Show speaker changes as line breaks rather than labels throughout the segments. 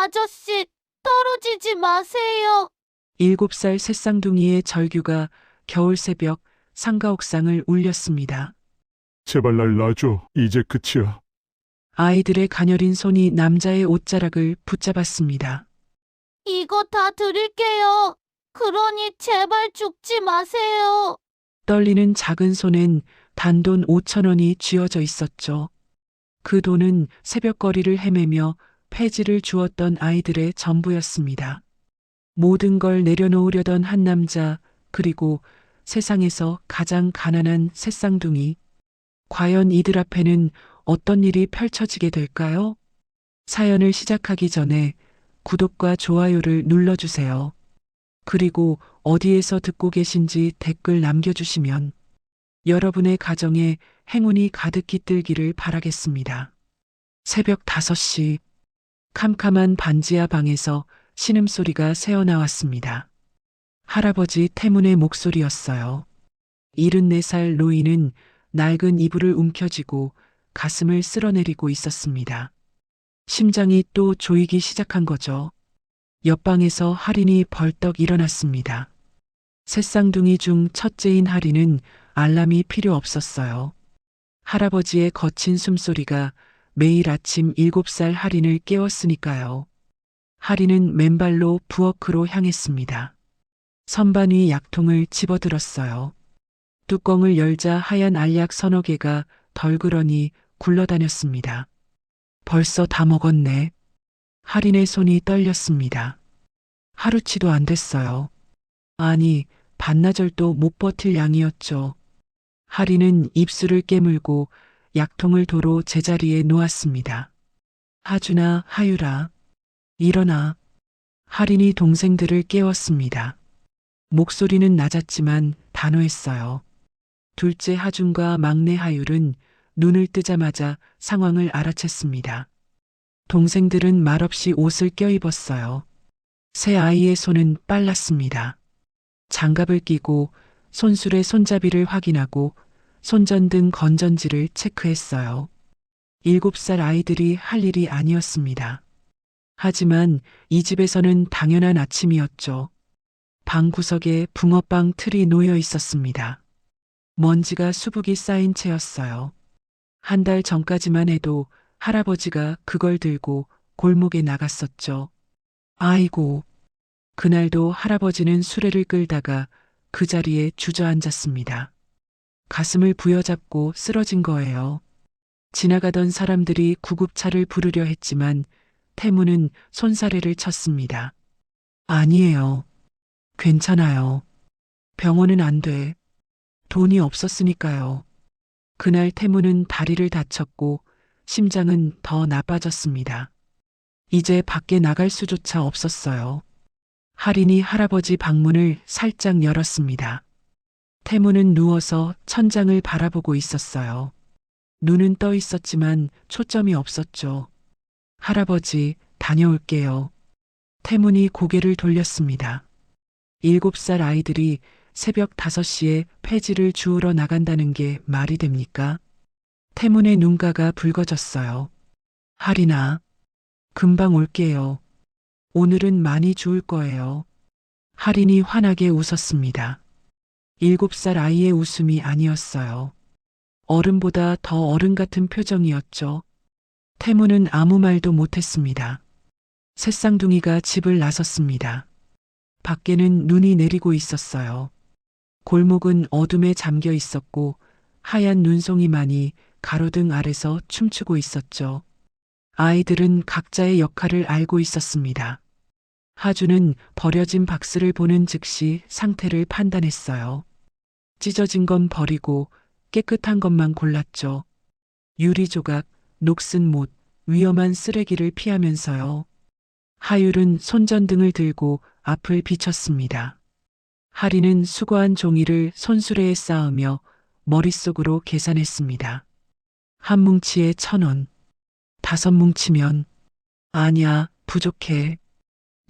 아저씨, 떨어지지 마세요.
7살 새쌍둥이의 절규가 겨울 새벽 상가 옥상을 울렸습니다.
제발 날 놔줘. 이제 끝이야.
아이들의 가녀린 손이 남자의 옷자락을 붙잡았습니다.
이거 다 드릴게요. 그러니 제발 죽지 마세요.
떨리는 작은 손엔 단돈 5천 원이 쥐어져 있었죠. 그 돈은 새벽거리를 헤매며 폐지를 주었던 아이들의 전부였습니다. 모든 걸 내려놓으려던 한 남자, 그리고 세상에서 가장 가난한 새쌍둥이. 과연 이들 앞에는 어떤 일이 펼쳐지게 될까요? 사연을 시작하기 전에 구독과 좋아요를 눌러주세요. 그리고 어디에서 듣고 계신지 댓글 남겨주시면 여러분의 가정에 행운이 가득 깃들기를 바라겠습니다. 새벽 5시, 캄캄한 반지하 방에서 신음소리가 새어나왔습니다. 할아버지 태문의 목소리였어요. 74살 노인은 낡은 이불을 움켜쥐고 가슴을 쓸어내리고 있었습니다. 심장이 또 조이기 시작한 거죠. 옆방에서 할인이 벌떡 일어났습니다. 새쌍둥이 중 첫째인 할인은 알람이 필요 없었어요. 할아버지의 거친 숨소리가 매일 아침 7살 할인을 깨웠으니까요. 할인은 맨발로 부엌으로 향했습니다. 선반 위 약통을 집어들었어요. 뚜껑을 열자 하얀 알약 서너 개가 덜그러니 굴러다녔습니다. 벌써 다 먹었네. 할인의 손이 떨렸습니다. 하루치도 안 됐어요. 아니, 반나절도 못 버틸 양이었죠. 할인은 입술을 깨물고 약통을 도로 제자리에 놓았습니다. 하준아, 하유라, 일어나. 할인이 동생들을 깨웠습니다. 목소리는 낮았지만 단호했어요. 둘째 하준과 막내 하율은 눈을 뜨자마자 상황을 알아챘습니다. 동생들은 말없이 옷을 껴입었어요. 새 아이의 손은 빨랐습니다. 장갑을 끼고 손술의 손잡이를 확인하고 손전등 건전지를 체크했어요. 7살 아이들이 할 일이 아니었습니다. 하지만 이 집에서는 당연한 아침이었죠. 방 구석에 붕어빵 틀이 놓여 있었습니다. 먼지가 수북이 쌓인 채였어요. 한 달 전까지만 해도 할아버지가 그걸 들고 골목에 나갔었죠. 아이고, 그날도 할아버지는 수레를 끌다가 그 자리에 주저앉았습니다. 가슴을 부여잡고 쓰러진 거예요. 지나가던 사람들이 구급차를 부르려 했지만 태무는 손사래를 쳤습니다. 아니에요. 괜찮아요. 병원은 안 돼. 돈이 없었으니까요. 그날 태무는 다리를 다쳤고 심장은 더 나빠졌습니다. 이제 밖에 나갈 수조차 없었어요. 할인이 할아버지 방문을 살짝 열었습니다. 태무는 누워서 천장을 바라보고 있었어요. 눈은 떠 있었지만 초점이 없었죠. 할아버지, 다녀올게요. 태문이 고개를 돌렸습니다. 7살 아이들이 새벽 5시에 폐지를 주우러 나간다는 게 말이 됩니까? 태문의 눈가가 붉어졌어요. 할인아, 금방 올게요. 오늘은 많이 주울 거예요. 할인이 환하게 웃었습니다. 7살 아이의 웃음이 아니었어요. 어른보다 더 어른 같은 표정이었죠. 태무는 아무 말도 못했습니다. 새쌍둥이가 집을 나섰습니다. 밖에는 눈이 내리고 있었어요. 골목은 어둠에 잠겨 있었고 하얀 눈송이만이 가로등 아래서 춤추고 있었죠. 아이들은 각자의 역할을 알고 있었습니다. 하주는 버려진 박스를 보는 즉시 상태를 판단했어요. 찢어진 건 버리고 깨끗한 것만 골랐죠. 유리 조각, 녹슨 못, 위험한 쓰레기를 피하면서요. 하율은 손전등을 들고 앞을 비췄습니다. 할인은 수거한 종이를 손수레에 쌓으며 머릿속으로 계산했습니다. 한 뭉치에 1,000원. 5 뭉치면 아니야, 부족해.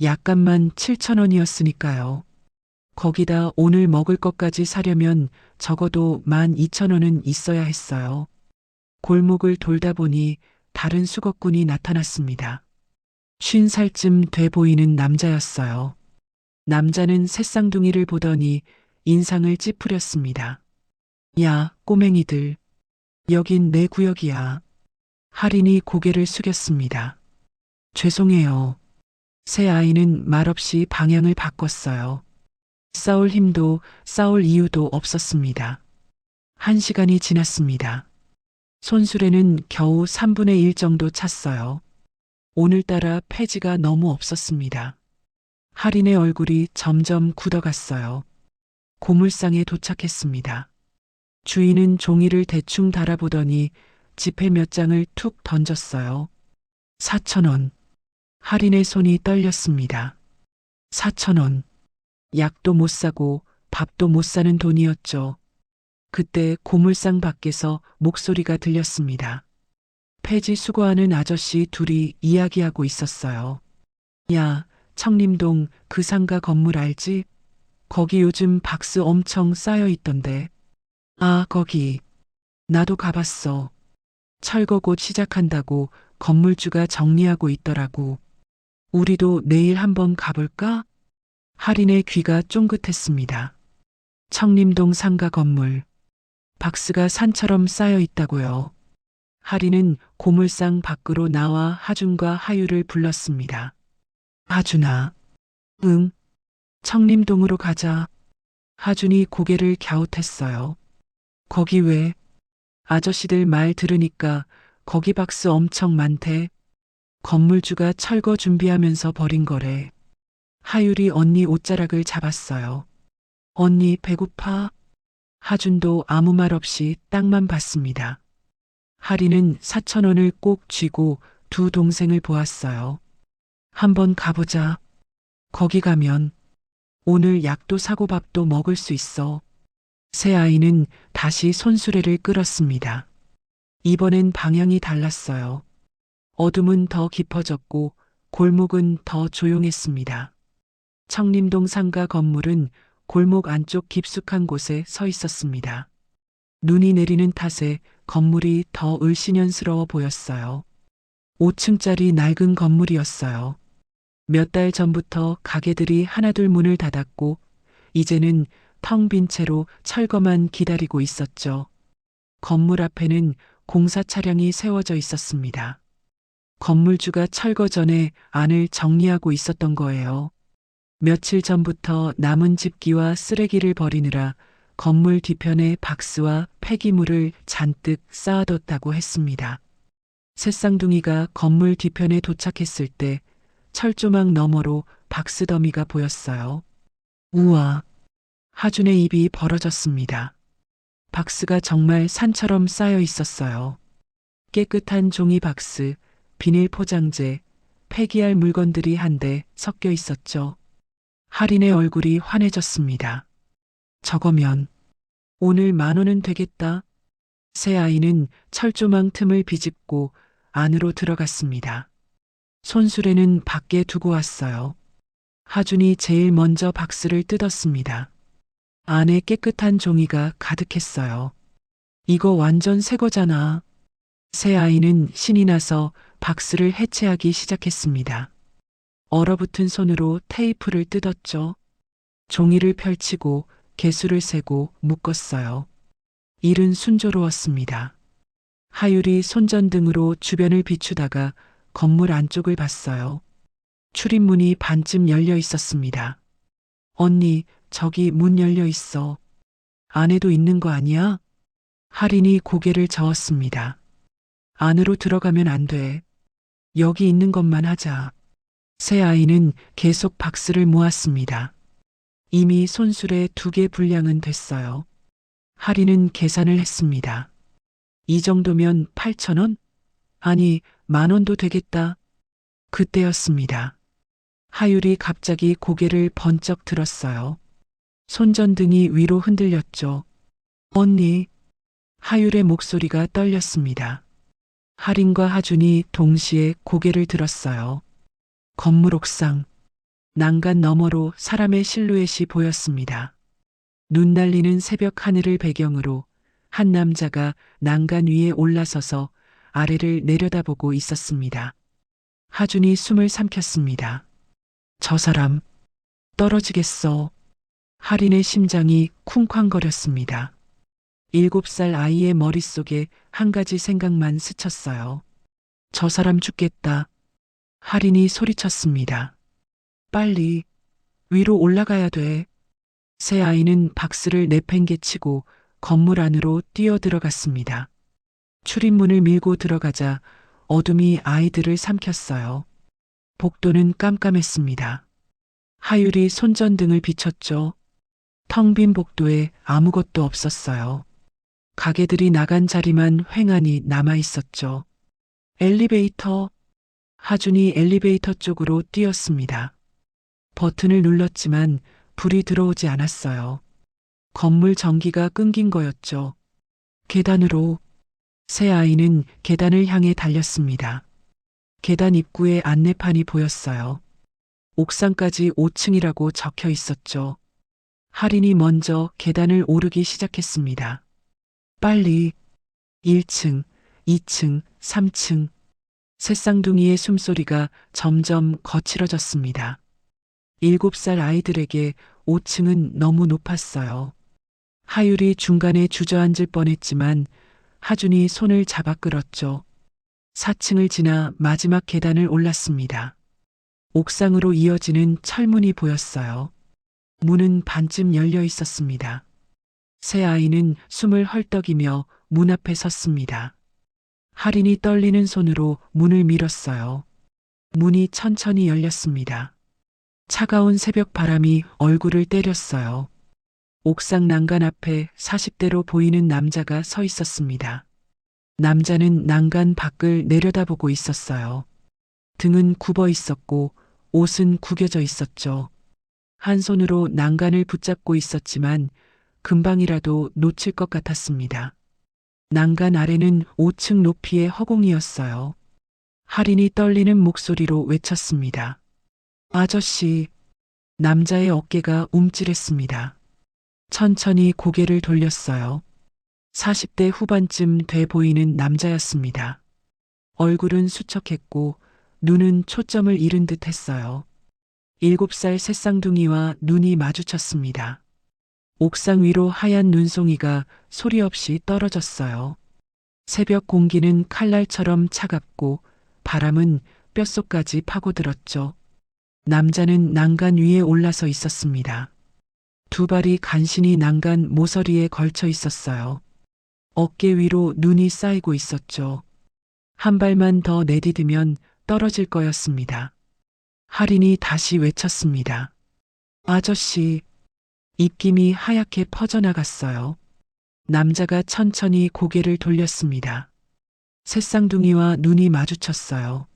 약간만 7,000원이었으니까요. 거기다 오늘 먹을 것까지 사려면 적어도 12,000원은 있어야 했어요. 골목을 돌다 보니 다른 수거꾼이 나타났습니다. 50살쯤 돼 보이는 남자였어요. 남자는 새쌍둥이를 보더니 인상을 찌푸렸습니다. 야, 꼬맹이들. 여긴 내 구역이야. 할인이 고개를 숙였습니다. 죄송해요. 새 아이는 말없이 방향을 바꿨어요. 싸울 힘도 싸울 이유도 없었습니다. 1시간이 지났습니다. 손수레는 겨우 3분의 1 정도 찼어요. 오늘따라 폐지가 너무 없었습니다. 할인의 얼굴이 점점 굳어갔어요. 고물상에 도착했습니다. 주인은 종이를 대충 달아보더니 지폐 몇 장을 툭 던졌어요. 4,000원. 할인의 손이 떨렸습니다. 4,000원. 약도 못 사고 밥도 못 사는 돈이었죠. 그때 고물상 밖에서 목소리가 들렸습니다. 폐지 수거하는 아저씨 둘이 이야기하고 있었어요. 야, 청림동 그 상가 건물 알지? 거기 요즘 박스 엄청 쌓여 있던데. 아, 거기. 나도 가봤어. 철거 곧 시작한다고 건물주가 정리하고 있더라고. 우리도 내일 한번 가볼까? 할인의 귀가 쫑긋했습니다. 청림동 상가 건물. 박스가 산처럼 쌓여 있다고요. 할인은 고물상 밖으로 나와 하준과 하유를 불렀습니다. 하준아. 응. 청림동으로 가자. 하준이 고개를 갸웃했어요. 거기 왜? 아저씨들 말 들으니까 거기 박스 엄청 많대. 건물주가 철거 준비하면서 버린 거래. 하율이 언니 옷자락을 잡았어요. 언니 배고파? 하준도 아무 말 없이 땅만 봤습니다. 할인은 4,000원을 꼭 쥐고 두 동생을 보았어요. 한번 가보자. 거기 가면 오늘 약도 사고 밥도 먹을 수 있어. 새 아이는 다시 손수레를 끌었습니다. 이번엔 방향이 달랐어요. 어둠은 더 깊어졌고 골목은 더 조용했습니다. 청림동 상가 건물은 골목 안쪽 깊숙한 곳에 서 있었습니다. 눈이 내리는 탓에 건물이 더 을씨년스러워 보였어요. 5층짜리 낡은 건물이었어요. 몇 달 전부터 가게들이 하나둘 문을 닫았고 이제는 텅 빈 채로 철거만 기다리고 있었죠. 건물 앞에는 공사 차량이 세워져 있었습니다. 건물주가 철거 전에 안을 정리하고 있었던 거예요. 며칠 전부터 남은 집기와 쓰레기를 버리느라 건물 뒤편에 박스와 폐기물을 잔뜩 쌓아뒀다고 했습니다. 새쌍둥이가 건물 뒤편에 도착했을 때 철조망 너머로 박스 더미가 보였어요. 우와. 하준의 입이 벌어졌습니다. 박스가 정말 산처럼 쌓여 있었어요. 깨끗한 종이 박스, 비닐 포장재, 폐기할 물건들이 한데 섞여 있었죠. 할인의 얼굴이 환해졌습니다. 저거면 오늘 10,000원은 되겠다. 새 아이는 철조망 틈을 비집고 안으로 들어갔습니다. 손수레는 밖에 두고 왔어요. 하준이 제일 먼저 박스를 뜯었습니다. 안에 깨끗한 종이가 가득했어요. 이거 완전 새 거잖아. 새 아이는 신이 나서 박스를 해체하기 시작했습니다. 얼어붙은 손으로 테이프를 뜯었죠. 종이를 펼치고 개수를 세고 묶었어요. 일은 순조로웠습니다. 하율이 손전등으로 주변을 비추다가 건물 안쪽을 봤어요. 출입문이 반쯤 열려 있었습니다. 언니, 저기 문 열려 있어. 안에도 있는 거 아니야? 할인이 고개를 저었습니다. 안으로 들어가면 안 돼. 여기 있는 것만 하자. 새 아이는 계속 박스를 모았습니다. 이미 손수레 2개 분량은 됐어요. 할인은 계산을 했습니다. 이 정도면 8,000원? 아니, 10,000원도 되겠다. 그때였습니다. 하율이 갑자기 고개를 번쩍 들었어요. 손전등이 위로 흔들렸죠. 언니. 하율의 목소리가 떨렸습니다. 할인과 하준이 동시에 고개를 들었어요. 건물 옥상. 난간 너머로 사람의 실루엣이 보였습니다. 눈 날리는 새벽 하늘을 배경으로 한 남자가 난간 위에 올라서서 아래를 내려다보고 있었습니다. 하준이 숨을 삼켰습니다. 저 사람 떨어지겠어. 할인의 심장이 쿵쾅거렸습니다. 7살 아이의 머릿속에 한 가지 생각만 스쳤어요. 저 사람 죽겠다. 할인이 소리쳤습니다. 빨리 위로 올라가야 돼. 새 아이는 박스를 내팽개치고 건물 안으로 뛰어들어갔습니다. 출입문을 밀고 들어가자 어둠이 아이들을 삼켰어요. 복도는 깜깜했습니다. 하율이 손전등을 비췄죠. 텅 빈 복도에 아무것도 없었어요. 가게들이 나간 자리만 횡하니 남아 있었죠. 엘리베이터. 하준이 엘리베이터 쪽으로 뛰었습니다. 버튼을 눌렀지만 불이 들어오지 않았어요. 건물 전기가 끊긴 거였죠. 계단으로. 새 아이는 계단을 향해 달렸습니다. 계단 입구에 안내판이 보였어요. 옥상까지 5층이라고 적혀 있었죠. 할인이 먼저 계단을 오르기 시작했습니다. 빨리. 1층, 2층, 3층. 새쌍둥이의 숨소리가 점점 거칠어졌습니다. 7살 아이들에게 5층은 너무 높았어요. 하율이 중간에 주저앉을 뻔했지만 하준이 손을 잡아 끌었죠. 4층을 지나 마지막 계단을 올랐습니다. 옥상으로 이어지는 철문이 보였어요. 문은 반쯤 열려 있었습니다. 새 아이는 숨을 헐떡이며 문 앞에 섰습니다. 할인이 떨리는 손으로 문을 밀었어요. 문이 천천히 열렸습니다. 차가운 새벽 바람이 얼굴을 때렸어요. 옥상 난간 앞에 40대로 보이는 남자가 서 있었습니다. 남자는 난간 밖을 내려다보고 있었어요. 등은 굽어 있었고 옷은 구겨져 있었죠. 한 손으로 난간을 붙잡고 있었지만 금방이라도 놓칠 것 같았습니다. 난간 아래는 5층 높이의 허공이었어요. 할인이 떨리는 목소리로 외쳤습니다. 아저씨. 남자의 어깨가 움찔했습니다. 천천히 고개를 돌렸어요. 40대 후반쯤 돼 보이는 남자였습니다. 얼굴은 수척했고 눈은 초점을 잃은 듯 했어요. 7살 새쌍둥이와 눈이 마주쳤습니다. 옥상 위로 하얀 눈송이가 소리 없이 떨어졌어요. 새벽 공기는 칼날처럼 차갑고 바람은 뼛속까지 파고들었죠. 남자는 난간 위에 올라서 있었습니다. 두 발이 간신히 난간 모서리에 걸쳐 있었어요. 어깨 위로 눈이 쌓이고 있었죠. 한 발만 더 내디디면 떨어질 거였습니다. 할인이 다시 외쳤습니다. 아저씨. 입김이 하얗게 퍼져나갔어요. 남자가 천천히 고개를 돌렸습니다. 새쌍둥이와 눈이 마주쳤어요.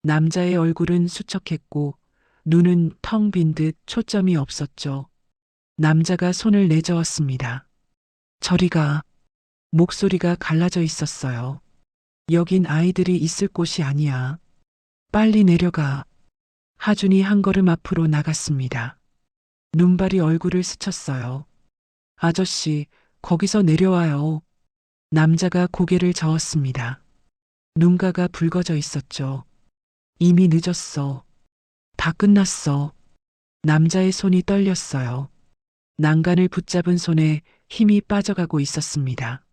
남자의 얼굴은 수척했고 눈은 텅 빈 듯 초점이 없었죠. 남자가 손을 내저었습니다. 저리 가. 목소리가 갈라져 있었어요. 여긴 아이들이 있을 곳이 아니야. 빨리 내려가. 하준이 한 걸음 앞으로 나갔습니다. 눈발이 얼굴을 스쳤어요. 아저씨, 거기서 내려와요. 남자가 고개를 저었습니다. 눈가가 붉어져 있었죠. 이미 늦었어. 다 끝났어. 남자의 손이 떨렸어요. 난간을 붙잡은 손에 힘이 빠져가고 있었습니다.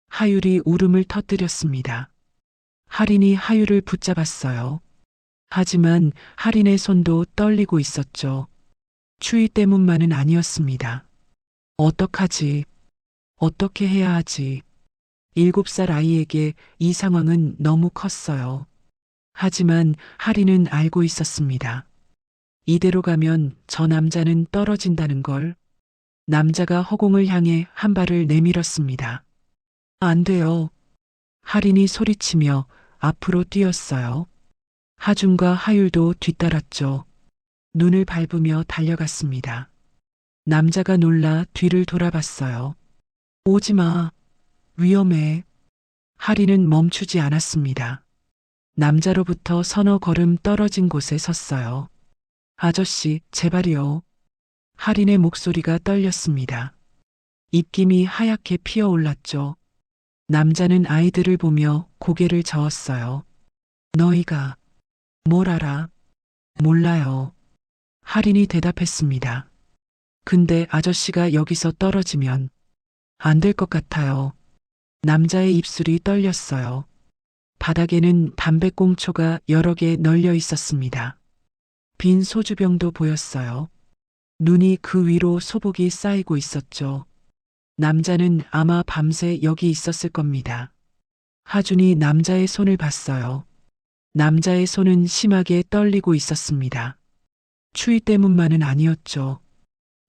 하율이 울음을 터뜨렸습니다. 할인이 하율을 붙잡았어요. 하지만 할인의 손도 떨리고 있었죠. 추위 때문만은 아니었습니다. 어떡하지? 어떻게 해야 하지? 7살 아이에게 이 상황은 너무 컸어요. 하지만 할인은 알고 있었습니다. 이대로 가면 저 남자는 떨어진다는 걸. 남자가 허공을 향해 한 발을 내밀었습니다. 안 돼요. 할인이 소리치며 앞으로 뛰었어요. 하준과 하율도 뒤따랐죠. 눈을 밟으며 달려갔습니다. 남자가 놀라 뒤를 돌아봤어요. 오지 마. 위험해. 할인은 멈추지 않았습니다. 남자로부터 서너 걸음 떨어진 곳에 섰어요. 아저씨, 제발요. 할인의 목소리가 떨렸습니다. 입김이 하얗게 피어올랐죠. 남자는 아이들을 보며 고개를 저었어요. 너희가 뭘 알아? 몰라요. 할인이 대답했습니다. 근데 아저씨가 여기서 떨어지면 안 될 것 같아요. 남자의 입술이 떨렸어요. 바닥에는 담배꽁초가 여러 개 널려 있었습니다. 빈 소주병도 보였어요. 눈이 그 위로 소복이 쌓이고 있었죠. 남자는 아마 밤새 여기 있었을 겁니다. 하준이 남자의 손을 봤어요. 남자의 손은 심하게 떨리고 있었습니다. 추위 때문만은 아니었죠.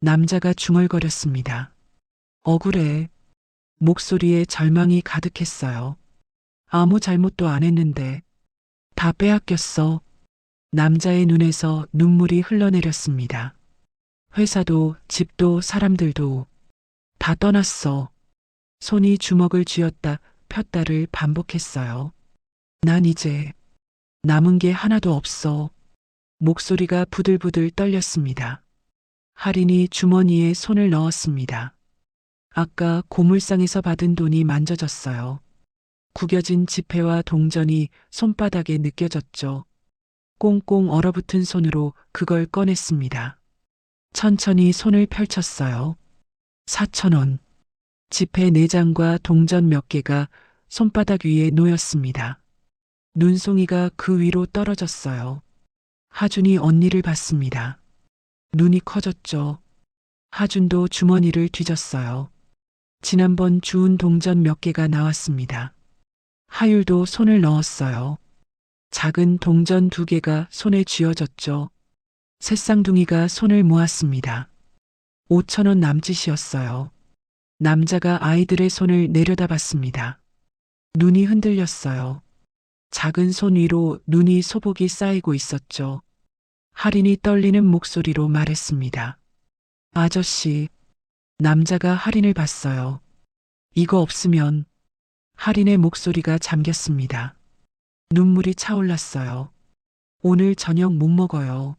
남자가 중얼거렸습니다. 억울해. 목소리에 절망이 가득했어요. 아무 잘못도 안 했는데 다 빼앗겼어. 남자의 눈에서 눈물이 흘러내렸습니다. 회사도 집도 사람들도 다 떠났어. 손이 주먹을 쥐었다 폈다를 반복했어요. 난 이제 남은 게 하나도 없어. 목소리가 부들부들 떨렸습니다. 할인이 주머니에 손을 넣었습니다. 아까 고물상에서 받은 돈이 만져졌어요. 구겨진 지폐와 동전이 손바닥에 느껴졌죠. 꽁꽁 얼어붙은 손으로 그걸 꺼냈습니다. 천천히 손을 펼쳤어요. 4,000원. 지폐 4장과 동전 몇 개가 손바닥 위에 놓였습니다. 눈송이가 그 위로 떨어졌어요. 하준이 언니를 봤습니다. 눈이 커졌죠. 하준도 주머니를 뒤졌어요. 지난번 주운 동전 몇 개가 나왔습니다. 하율도 손을 넣었어요. 작은 동전 2개가 손에 쥐어졌죠. 새쌍둥이가 손을 모았습니다. 5,000원 남짓이었어요. 남자가 아이들의 손을 내려다봤습니다. 눈이 흔들렸어요. 작은 손 위로 눈이 소복이 쌓이고 있었죠. 할인이 떨리는 목소리로 말했습니다. 아저씨. 남자가 할인을 봤어요. 이거 없으면. 할인의 목소리가 잠겼습니다. 눈물이 차올랐어요. 오늘 저녁 못 먹어요.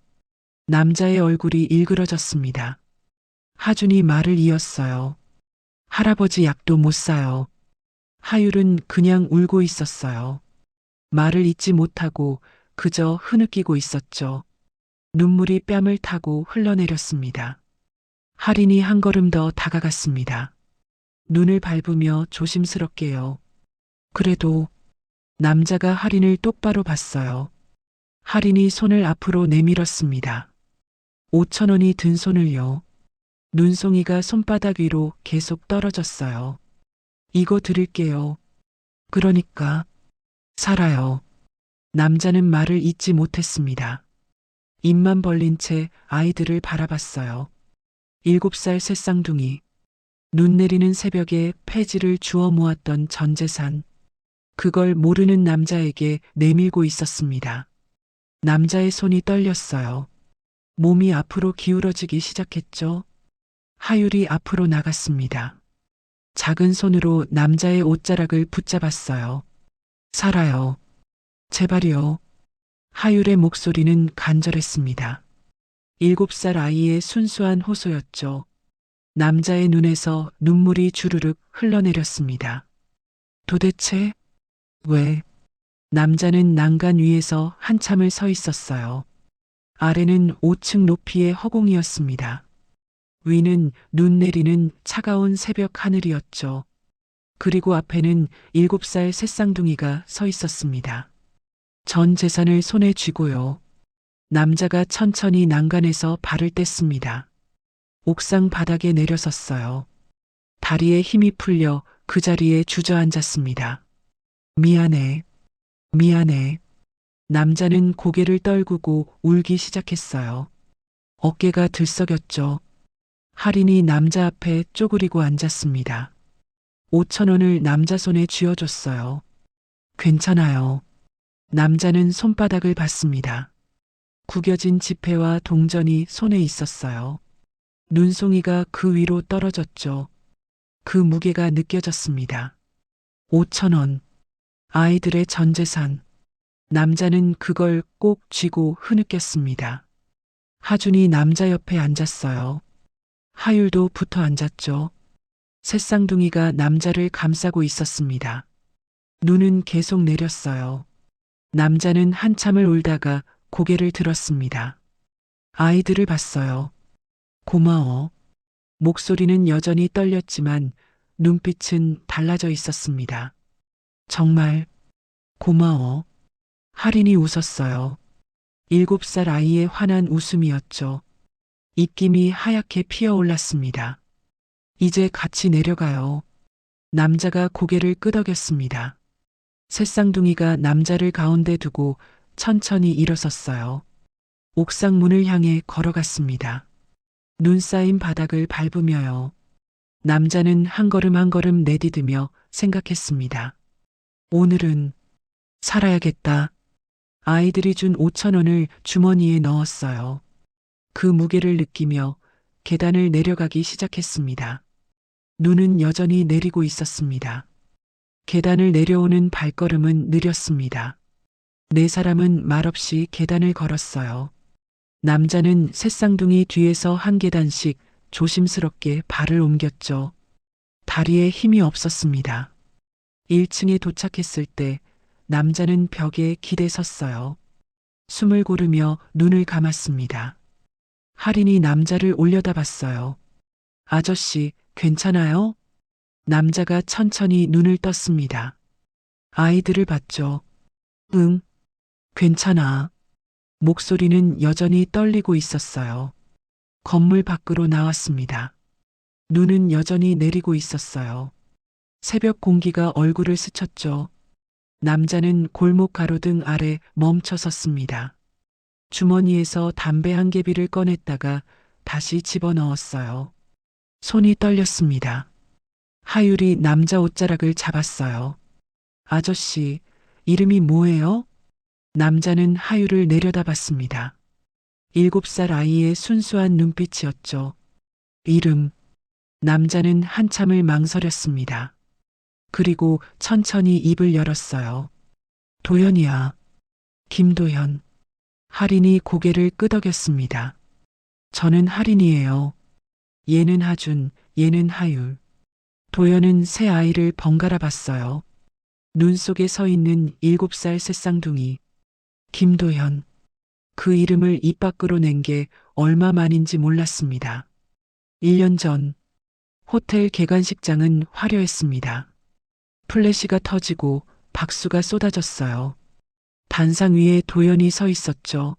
남자의 얼굴이 일그러졌습니다. 하준이 말을 이었어요. 할아버지 약도 못 사요. 하율은 그냥 울고 있었어요. 말을 잇지 못하고 그저 흐느끼고 있었죠. 눈물이 뺨을 타고 흘러내렸습니다. 할인이 한 걸음 더 다가갔습니다. 눈을 밟으며 조심스럽게요. 그래도 남자가 할인을 똑바로 봤어요. 할인이 손을 앞으로 내밀었습니다. 5,000원이 든 손을요. 눈송이가 손바닥 위로 계속 떨어졌어요. 이거 드릴게요. 그러니까 살아요. 남자는 말을 잇지 못했습니다. 입만 벌린 채 아이들을 바라봤어요. 7살 새쌍둥이. 눈 내리는 새벽에 폐지를 주워 모았던 전 재산. 그걸 모르는 남자에게 내밀고 있었습니다. 남자의 손이 떨렸어요. 몸이 앞으로 기울어지기 시작했죠. 하율이 앞으로 나갔습니다. 작은 손으로 남자의 옷자락을 붙잡았어요. 살아요. 제발요. 하율의 목소리는 간절했습니다. 7살 아이의 순수한 호소였죠. 남자의 눈에서 눈물이 주르륵 흘러내렸습니다. 도대체 왜? 남자는 난간 위에서 한참을 서 있었어요. 아래는 5층 높이의 허공이었습니다. 위는 눈 내리는 차가운 새벽 하늘이었죠. 그리고 앞에는 7살 새쌍둥이가 서 있었습니다. 전 재산을 손에 쥐고요. 남자가 천천히 난간에서 발을 뗐습니다. 옥상 바닥에 내려섰어요. 다리에 힘이 풀려 그 자리에 주저앉았습니다. 미안해. 미안해. 남자는 고개를 떨구고 울기 시작했어요. 어깨가 들썩였죠. 할인이 남자 앞에 쪼그리고 앉았습니다. 5,000원을 남자 손에 쥐어줬어요. 괜찮아요. 남자는 손바닥을 봤습니다. 구겨진 지폐와 동전이 손에 있었어요. 눈송이가 그 위로 떨어졌죠. 그 무게가 느껴졌습니다. 5,000원. 아이들의 전 재산. 남자는 그걸 꼭 쥐고 흐느꼈습니다. 하준이 남자 옆에 앉았어요. 하율도 붙어 앉았죠. 새쌍둥이가 남자를 감싸고 있었습니다. 눈은 계속 내렸어요. 남자는 한참을 울다가 고개를 들었습니다. 아이들을 봤어요. 고마워. 목소리는 여전히 떨렸지만 눈빛은 달라져 있었습니다. 정말 고마워. 할인이 웃었어요. 7살 아이의 환한 웃음이었죠. 입김이 하얗게 피어올랐습니다. 이제 같이 내려가요. 남자가 고개를 끄덕였습니다. 새쌍둥이가 남자를 가운데 두고 천천히 일어섰어요. 옥상 문을 향해 걸어갔습니다. 눈 쌓인 바닥을 밟으며요. 남자는 한 걸음 한 걸음 내디디며 생각했습니다. 오늘은 살아야겠다. 아이들이 준 5천 원을 주머니에 넣었어요. 그 무게를 느끼며 계단을 내려가기 시작했습니다. 눈은 여전히 내리고 있었습니다. 계단을 내려오는 발걸음은 느렸습니다. 네 사람은 말없이 계단을 걸었어요. 남자는 새쌍둥이 뒤에서 한 계단씩 조심스럽게 발을 옮겼죠. 다리에 힘이 없었습니다. 1층에 도착했을 때 남자는 벽에 기대 섰어요. 숨을 고르며 눈을 감았습니다. 할인이 남자를 올려다봤어요. 아저씨, 괜찮아요? 남자가 천천히 눈을 떴습니다. 아이들을 봤죠. 응, 괜찮아. 목소리는 여전히 떨리고 있었어요. 건물 밖으로 나왔습니다. 눈은 여전히 내리고 있었어요. 새벽 공기가 얼굴을 스쳤죠. 남자는 골목 가로등 아래 멈춰 섰습니다. 주머니에서 담배 한 개비를 꺼냈다가 다시 집어넣었어요. 손이 떨렸습니다. 하율이 남자 옷자락을 잡았어요. 아저씨, 이름이 뭐예요? 남자는 하율을 내려다봤습니다. 7살 아이의 순수한 눈빛이었죠. 이름. 남자는 한참을 망설였습니다. 그리고 천천히 입을 열었어요. 도현이야. 김도현. 할인이 고개를 끄덕였습니다. 저는 할인이에요. 얘는 하준, 얘는 하율. 도현은 새 아이를 번갈아 봤어요. 눈 속에 서 있는 7살 새쌍둥이. 김도현. 그 이름을 입 밖으로 낸 게 얼마 만인지 몰랐습니다. 1년 전 호텔 개관식장은 화려했습니다. 플래시가 터지고 박수가 쏟아졌어요. 단상 위에 도연이 서 있었죠.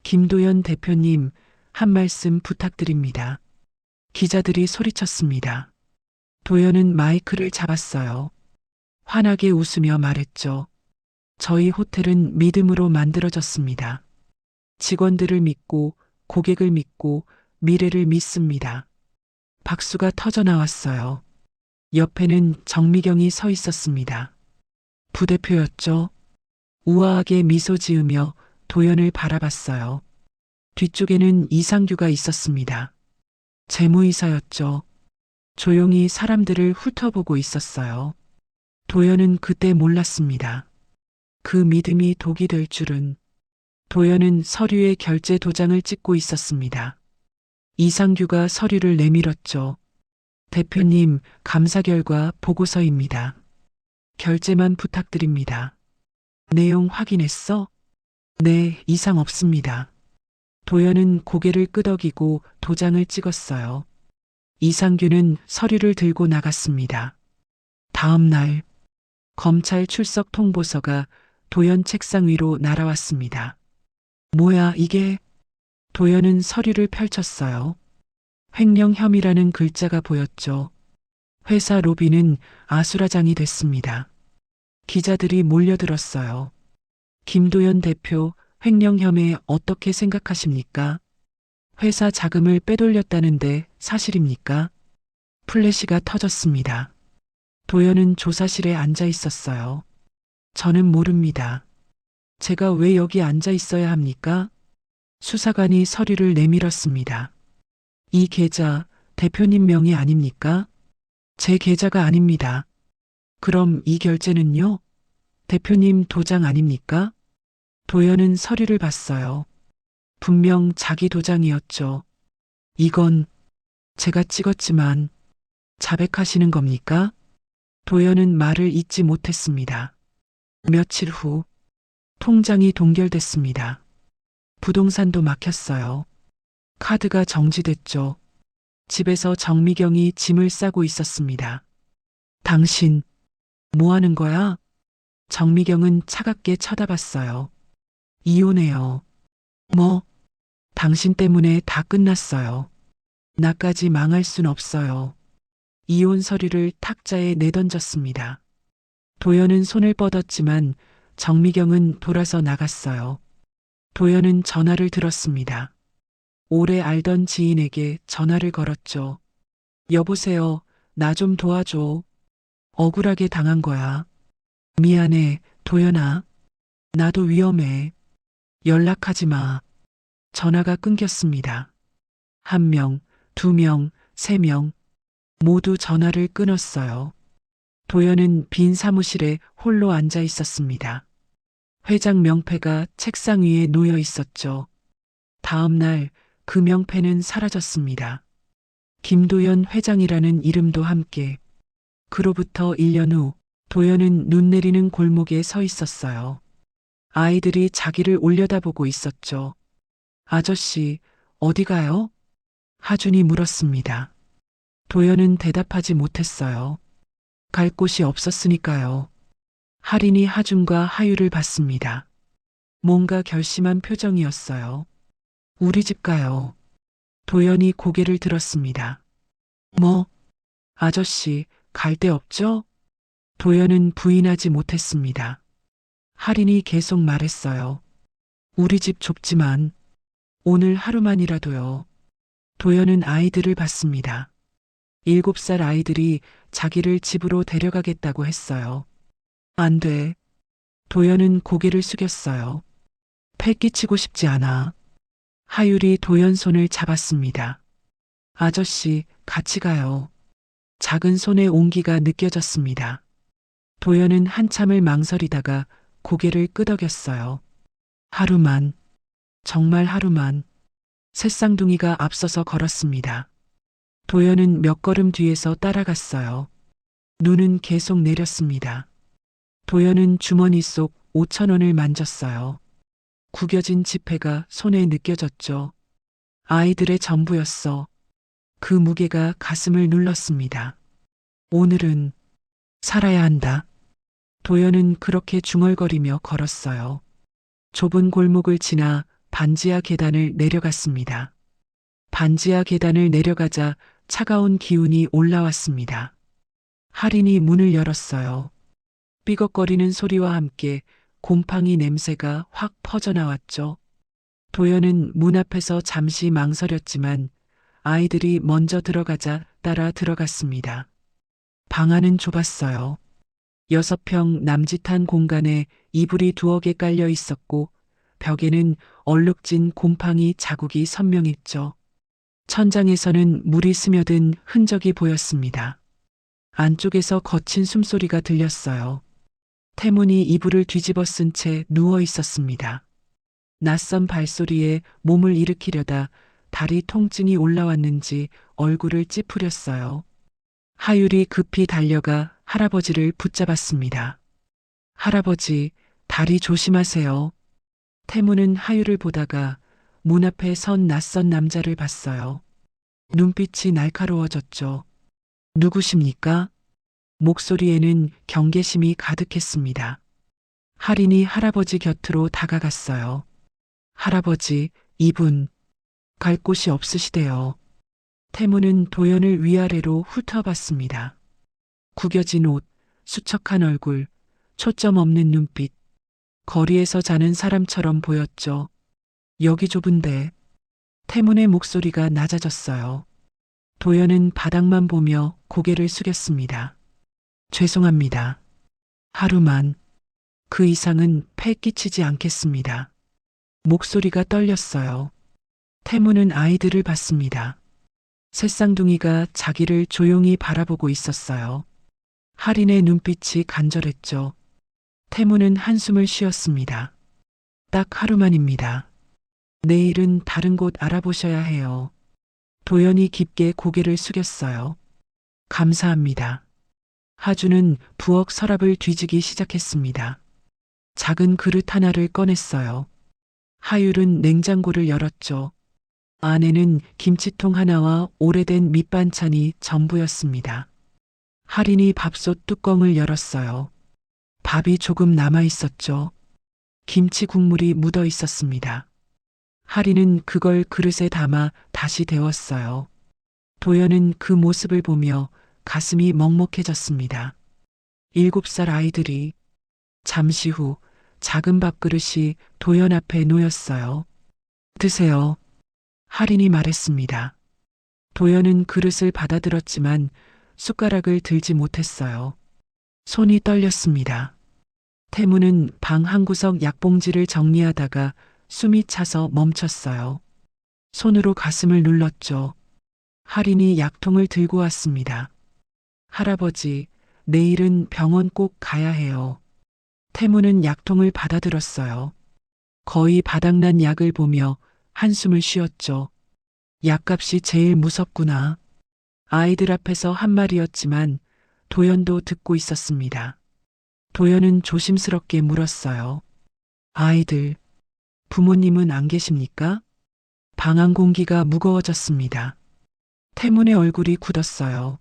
김도연 대표님, 한 말씀 부탁드립니다. 기자들이 소리쳤습니다. 도연은 마이크를 잡았어요. 환하게 웃으며 말했죠. 저희 호텔은 믿음으로 만들어졌습니다. 직원들을 믿고, 고객을 믿고, 미래를 믿습니다. 박수가 터져 나왔어요. 옆에는 정미경이 서 있었습니다. 부대표였죠. 우아하게 미소 지으며 도연을 바라봤어요. 뒤쪽에는 이상규가 있었습니다. 재무이사였죠. 조용히 사람들을 훑어보고 있었어요. 도연은 그때 몰랐습니다. 그 믿음이 독이 될 줄은. 도연은 서류에 결제 도장을 찍고 있었습니다. 이상규가 서류를 내밀었죠. 대표님, 감사 결과 보고서입니다. 결제만 부탁드립니다. 내용 확인했어? 네, 이상 없습니다. 도연은 고개를 끄덕이고 도장을 찍었어요. 이상규는 서류를 들고 나갔습니다. 다음 날, 검찰 출석 통보서가 도연 책상 위로 날아왔습니다. 뭐야, 이게? 도연은 서류를 펼쳤어요. 횡령 혐의라는 글자가 보였죠. 회사 로비는 아수라장이 됐습니다. 기자들이 몰려들었어요. 김도연 대표, 횡령 혐의 어떻게 생각하십니까? 회사 자금을 빼돌렸다는데 사실입니까? 플래시가 터졌습니다. 도연은 조사실에 앉아 있었어요. 저는 모릅니다. 제가 왜 여기 앉아 있어야 합니까? 수사관이 서류를 내밀었습니다. 이 계좌 대표님 명의 아닙니까? 제 계좌가 아닙니다. 그럼 이 결제는요? 대표님 도장 아닙니까? 도연은 서류를 봤어요. 분명 자기 도장이었죠. 이건 제가 찍었지만 자백하시는 겁니까? 도연은 말을 잇지 못했습니다. 며칠 후 통장이 동결됐습니다. 부동산도 막혔어요. 카드가 정지됐죠. 집에서 정미경이 짐을 싸고 있었습니다. 당신, 뭐 하는 거야? 정미경은 차갑게 쳐다봤어요. 이혼해요. 뭐? 당신 때문에 다 끝났어요. 나까지 망할 순 없어요. 이혼 서류를 탁자에 내던졌습니다. 도연은 손을 뻗었지만 정미경은 돌아서 나갔어요. 도연은 전화를 들었습니다. 오래 알던 지인에게 전화를 걸었죠. 여보세요. 나 좀 도와줘. 억울하게 당한 거야. 미안해, 도연아. 나도 위험해. 연락하지 마. 전화가 끊겼습니다. 1명, 2명, 3명 모두 전화를 끊었어요. 도연은 빈 사무실에 홀로 앉아 있었습니다. 회장 명패가 책상 위에 놓여 있었죠. 다음 날 그 명패는 사라졌습니다. 김도연 회장이라는 이름도 함께. 그로부터 1년 후 도연은 눈 내리는 골목에 서 있었어요. 아이들이 자기를 올려다보고 있었죠. 아저씨, 어디 가요? 하준이 물었습니다. 도연은 대답하지 못했어요. 갈 곳이 없었으니까요. 할인이 하준과 하유를 봤습니다. 뭔가 결심한 표정이었어요. 우리 집 가요. 도연이 고개를 들었습니다. 뭐? 아저씨, 갈 데 없죠? 도연은 부인하지 못했습니다. 할인이 계속 말했어요. 우리 집 좁지만 오늘 하루만이라도요. 도연은 아이들을 봤습니다. 7살 아이들이 자기를 집으로 데려가겠다고 했어요. 안 돼. 도연은 고개를 숙였어요. 패 끼치고 싶지 않아. 하율이 도연 손을 잡았습니다. 아저씨, 같이 가요. 작은 손의 온기가 느껴졌습니다. 도연은 한참을 망설이다가 고개를 끄덕였어요. 하루만, 정말 하루만. 새쌍둥이가 앞서서 걸었습니다. 도연은 몇 걸음 뒤에서 따라갔어요. 눈은 계속 내렸습니다. 도연은 주머니 속 5,000원을 만졌어요. 구겨진 지폐가 손에 느껴졌죠. 아이들의 전부였어. 그 무게가 가슴을 눌렀습니다. 오늘은 살아야 한다. 도연은 그렇게 중얼거리며 걸었어요. 좁은 골목을 지나 반지하 계단을 내려갔습니다. 반지하 계단을 내려가자 차가운 기운이 올라왔습니다. 할인이 문을 열었어요. 삐걱거리는 소리와 함께 곰팡이 냄새가 확 퍼져나왔죠. 도연은 문 앞에서 잠시 망설였지만 아이들이 먼저 들어가자 따라 들어갔습니다. 방 안은 좁았어요. 6평 남짓한 공간에 이불이 2개 깔려 있었고 벽에는 얼룩진 곰팡이 자국이 선명했죠. 천장에서는 물이 스며든 흔적이 보였습니다. 안쪽에서 거친 숨소리가 들렸어요. 태문이 이불을 뒤집어 쓴 채 누워 있었습니다. 낯선 발소리에 몸을 일으키려다 다리 통증이 올라왔는지 얼굴을 찌푸렸어요. 하율이 급히 달려가 할아버지를 붙잡았습니다. 할아버지, 다리 조심하세요. 태문은 하율을 보다가 문 앞에 선 낯선 남자를 봤어요. 눈빛이 날카로워졌죠. 누구십니까? 목소리에는 경계심이 가득했습니다. 할인이 할아버지 곁으로 다가갔어요. 할아버지, 이분, 갈 곳이 없으시대요. 태무는 도연을 위아래로 훑어봤습니다. 구겨진 옷, 수척한 얼굴, 초점 없는 눈빛, 거리에서 자는 사람처럼 보였죠. 여기 좁은데. 태문의 목소리가 낮아졌어요. 도연은 바닥만 보며 고개를 숙였습니다. 죄송합니다. 하루만. 그 이상은 패 끼치지 않겠습니다. 목소리가 떨렸어요. 태무는 아이들을 봤습니다. 새쌍둥이가 자기를 조용히 바라보고 있었어요. 할인의 눈빛이 간절했죠. 태무는 한숨을 쉬었습니다. 딱 하루만입니다. 내일은 다른 곳 알아보셔야 해요. 도연이 깊게 고개를 숙였어요. 감사합니다. 하주는 부엌 서랍을 뒤지기 시작했습니다. 작은 그릇 하나를 꺼냈어요. 하율은 냉장고를 열었죠. 안에는 김치통 하나와 오래된 밑반찬이 전부였습니다. 할인이 밥솥 뚜껑을 열었어요. 밥이 조금 남아 있었죠. 김치 국물이 묻어 있었습니다. 할인은 그걸 그릇에 담아 다시 데웠어요. 도연은 그 모습을 보며 가슴이 먹먹해졌습니다. 7살 아이들이. 잠시 후 작은 밥그릇이 도연 앞에 놓였어요. 드세요. 할인이 말했습니다. 도연은 그릇을 받아들었지만 숟가락을 들지 못했어요. 손이 떨렸습니다. 태무는 방 한구석 약봉지를 정리하다가 숨이 차서 멈췄어요. 손으로 가슴을 눌렀죠. 할인이 약통을 들고 왔습니다. 할아버지, 내일은 병원 꼭 가야 해요. 태무는 약통을 받아들었어요. 거의 바닥난 약을 보며 한숨을 쉬었죠. 약값이 제일 무섭구나. 아이들 앞에서 한 말이었지만 도연도 듣고 있었습니다. 도연은 조심스럽게 물었어요. 아이들, 부모님은 안 계십니까? 방 안 공기가 무거워졌습니다. 태문의 얼굴이 굳었어요.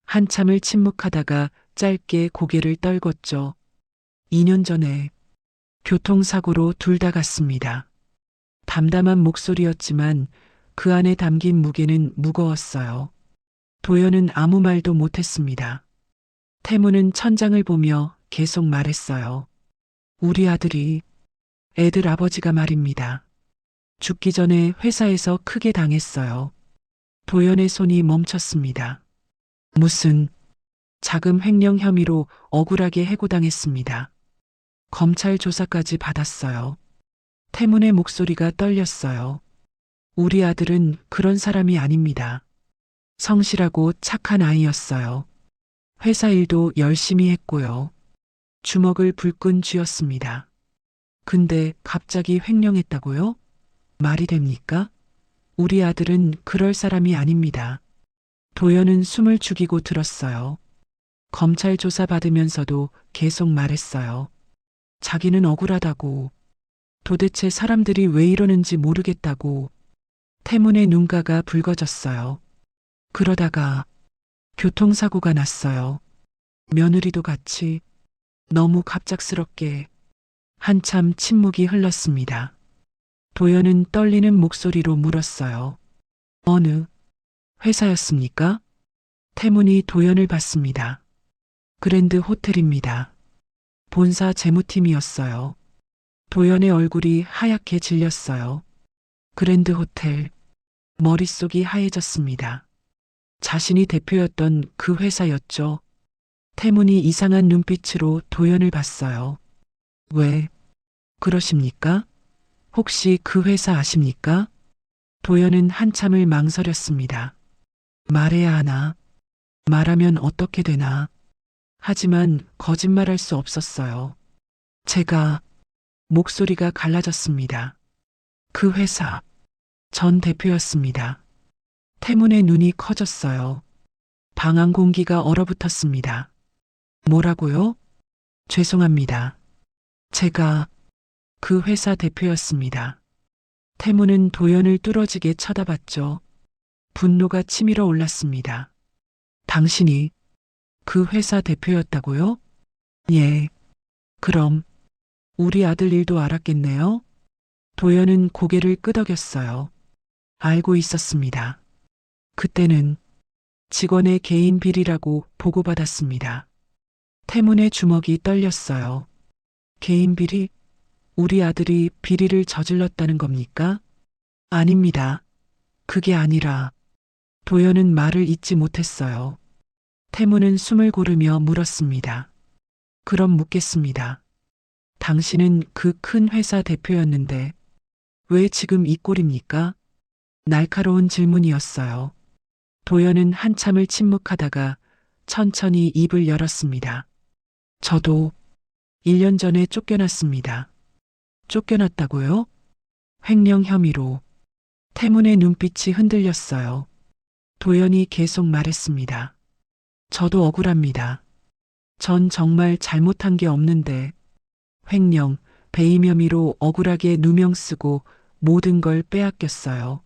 한참을 침묵하다가 짧게 고개를 떨궜죠. 2년 전에 교통사고로 둘 다 갔습니다. 담담한 목소리였지만 그 안에 담긴 무게는 무거웠어요. 도연은 아무 말도 못했습니다. 태무는 천장을 보며 계속 말했어요. 우리 아들이, 애들 아버지가 말입니다. 죽기 전에 회사에서 크게 당했어요. 도연의 손이 멈췄습니다. 무슨 자금 횡령 혐의로 억울하게 해고당했습니다. 검찰 조사까지 받았어요. 태문의 목소리가 떨렸어요. 우리 아들은 그런 사람이 아닙니다. 성실하고 착한 아이였어요. 회사 일도 열심히 했고요. 주먹을 불끈 쥐었습니다. 근데 갑자기 횡령했다고요? 말이 됩니까? 우리 아들은 그럴 사람이 아닙니다. 도연은 숨을 죽이고 들었어요. 검찰 조사 받으면서도 계속 말했어요. 자기는 억울하다고. 도대체 사람들이 왜 이러는지 모르겠다고. 태문의 눈가가 붉어졌어요. 그러다가 교통사고가 났어요. 며느리도 같이. 너무 갑작스럽게. 한참 침묵이 흘렀습니다. 도연은 떨리는 목소리로 물었어요. 어느 회사였습니까? 태문이 도연을 봤습니다. 그랜드 호텔입니다. 본사 재무팀이었어요. 도연의 얼굴이 하얗게 질렸어요. 그랜드 호텔. 머릿속이 하얘졌습니다. 자신이 대표였던 그 회사였죠. 태문이 이상한 눈빛으로 도연을 봤어요. 왜 그러십니까? 혹시 그 회사 아십니까? 도연은 한참을 망설였습니다. 말해야 하나? 말하면 어떻게 되나? 하지만 거짓말할 수 없었어요. 제가 목소리가 갈라졌습니다. 그 회사 전 대표였습니다. 태문의 눈이 커졌어요. 방 안 공기가 얼어붙었습니다. 뭐라고요? 죄송합니다. 제가 그 회사 대표였습니다. 태문은 도연을 뚫어지게 쳐다봤죠. 분노가 치밀어 올랐습니다. 당신이 그 회사 대표였다고요? 예. 그럼 우리 아들 일도 알았겠네요? 도연은 고개를 끄덕였어요. 알고 있었습니다. 그때는 직원의 개인 비리라고 보고받았습니다. 태문의 주먹이 떨렸어요. 개인 비리? 우리 아들이 비리를 저질렀다는 겁니까? 아닙니다. 그게 아니라. 도연은 말을 잇지 못했어요. 태문은 숨을 고르며 물었습니다. 그럼 묻겠습니다. 당신은 그 큰 회사 대표였는데 왜 지금 이 꼴입니까? 날카로운 질문이었어요. 도연은 한참을 침묵하다가 천천히 입을 열었습니다. 저도 1년 전에 쫓겨났습니다. 쫓겨났다고요? 횡령 혐의로. 태문의 눈빛이 흔들렸어요. 도연이 계속 말했습니다. 저도 억울합니다. 전 정말 잘못한 게 없는데 횡령, 배임 혐의로 억울하게 누명 쓰고 모든 걸 빼앗겼어요.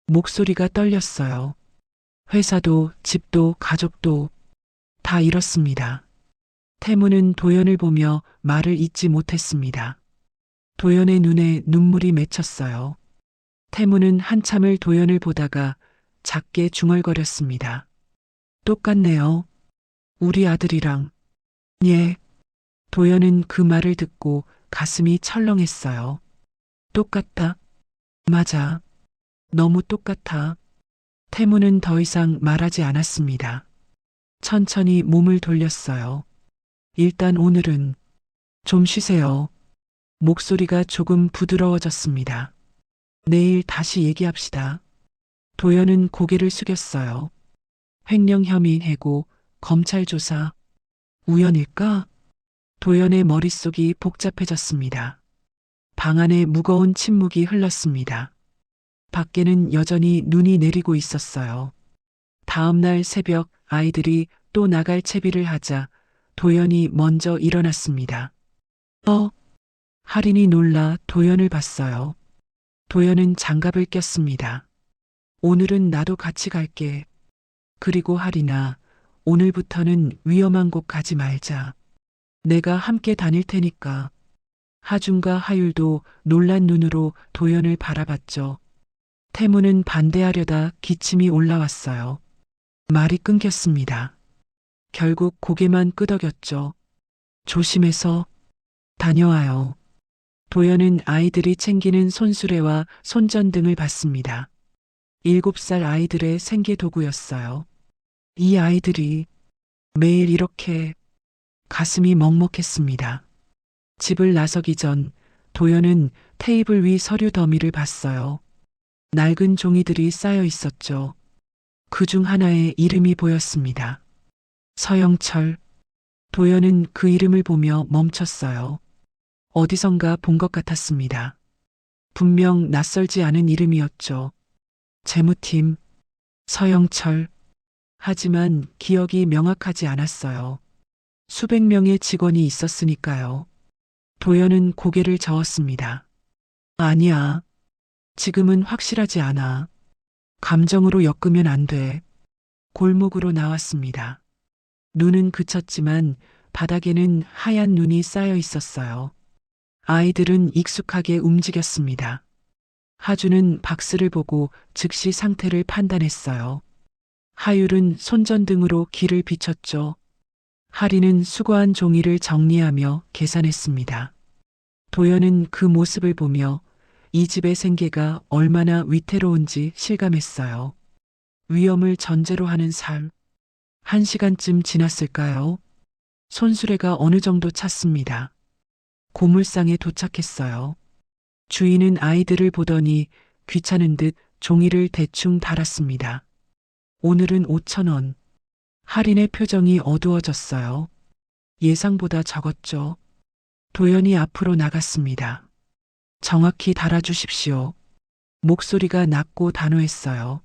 목소리가 떨렸어요. 회사도 집도 가족도 다 잃었습니다. 태무는 도연을 보며 말을 잇지 못했습니다. 도연의 눈에 눈물이 맺혔어요. 태무는 한참을 도연을 보다가 작게 중얼거렸습니다. 똑같네요. 우리 아들이랑. 예. 도연은 그 말을 듣고 가슴이 철렁했어요. 똑같다. 맞아. 너무 똑같아. 태무는 더 이상 말하지 않았습니다. 천천히 몸을 돌렸어요. 일단 오늘은 좀 쉬세요. 목소리가 조금 부드러워졌습니다. 내일 다시 얘기합시다. 도연은 고개를 숙였어요. 횡령 혐의 해고, 검찰 조사. 우연일까? 도연의 머릿속이 복잡해졌습니다. 방 안에 무거운 침묵이 흘렀습니다. 밖에는 여전히 눈이 내리고 있었어요. 다음 날 새벽 아이들이 또 나갈 채비를 하자 도연이 먼저 일어났습니다. 할인이 놀라 도연을 봤어요. 도연은 장갑을 꼈습니다. 오늘은 나도 같이 갈게. 그리고 할인아, 오늘부터는 위험한 곳 가지 말자. 내가 함께 다닐 테니까. 하준과 하율도 놀란 눈으로 도연을 바라봤죠. 태무는 반대하려다 기침이 올라왔어요. 말이 끊겼습니다. 결국 고개만 끄덕였죠. 조심해서 다녀와요. 도연은 아이들이 챙기는 손수레와 손전등을 봤습니다. 7살 아이들의 생계도구였어요. 이 아이들이 매일 이렇게 가슴이 먹먹했습니다. 집을 나서기 전 도연은 테이블 위 서류 더미를 봤어요. 낡은 종이들이 쌓여 있었죠. 그중 하나에 이름이 보였습니다. 서영철. 도연은 그 이름을 보며 멈췄어요. 어디선가 본 것 같았습니다. 분명 낯설지 않은 이름이었죠. 재무팀, 서영철. 하지만 기억이 명확하지 않았어요. 수백 명의 직원이 있었으니까요. 도연은 고개를 저었습니다. 아니야. 지금은 확실하지 않아. 감정으로 엮으면 안 돼. 골목으로 나왔습니다. 눈은 그쳤지만 바닥에는 하얀 눈이 쌓여 있었어요. 아이들은 익숙하게 움직였습니다. 하주는 박스를 보고 즉시 상태를 판단했어요. 하율은 손전등으로 길을 비췄죠. 할인은 수거한 종이를 정리하며 계산했습니다. 도연은 그 모습을 보며 이 집의 생계가 얼마나 위태로운지 실감했어요. 위험을 전제로 하는 삶. 1시간쯤 지났을까요? 손수레가 어느 정도 찼습니다. 고물상에 도착했어요. 주인은 아이들을 보더니 귀찮은 듯 종이를 대충 달았습니다. 오늘은 5,000원. 할인의 표정이 어두워졌어요. 예상보다 적었죠. 도연이 앞으로 나갔습니다. 정확히 달아주십시오. 목소리가 낮고 단호했어요.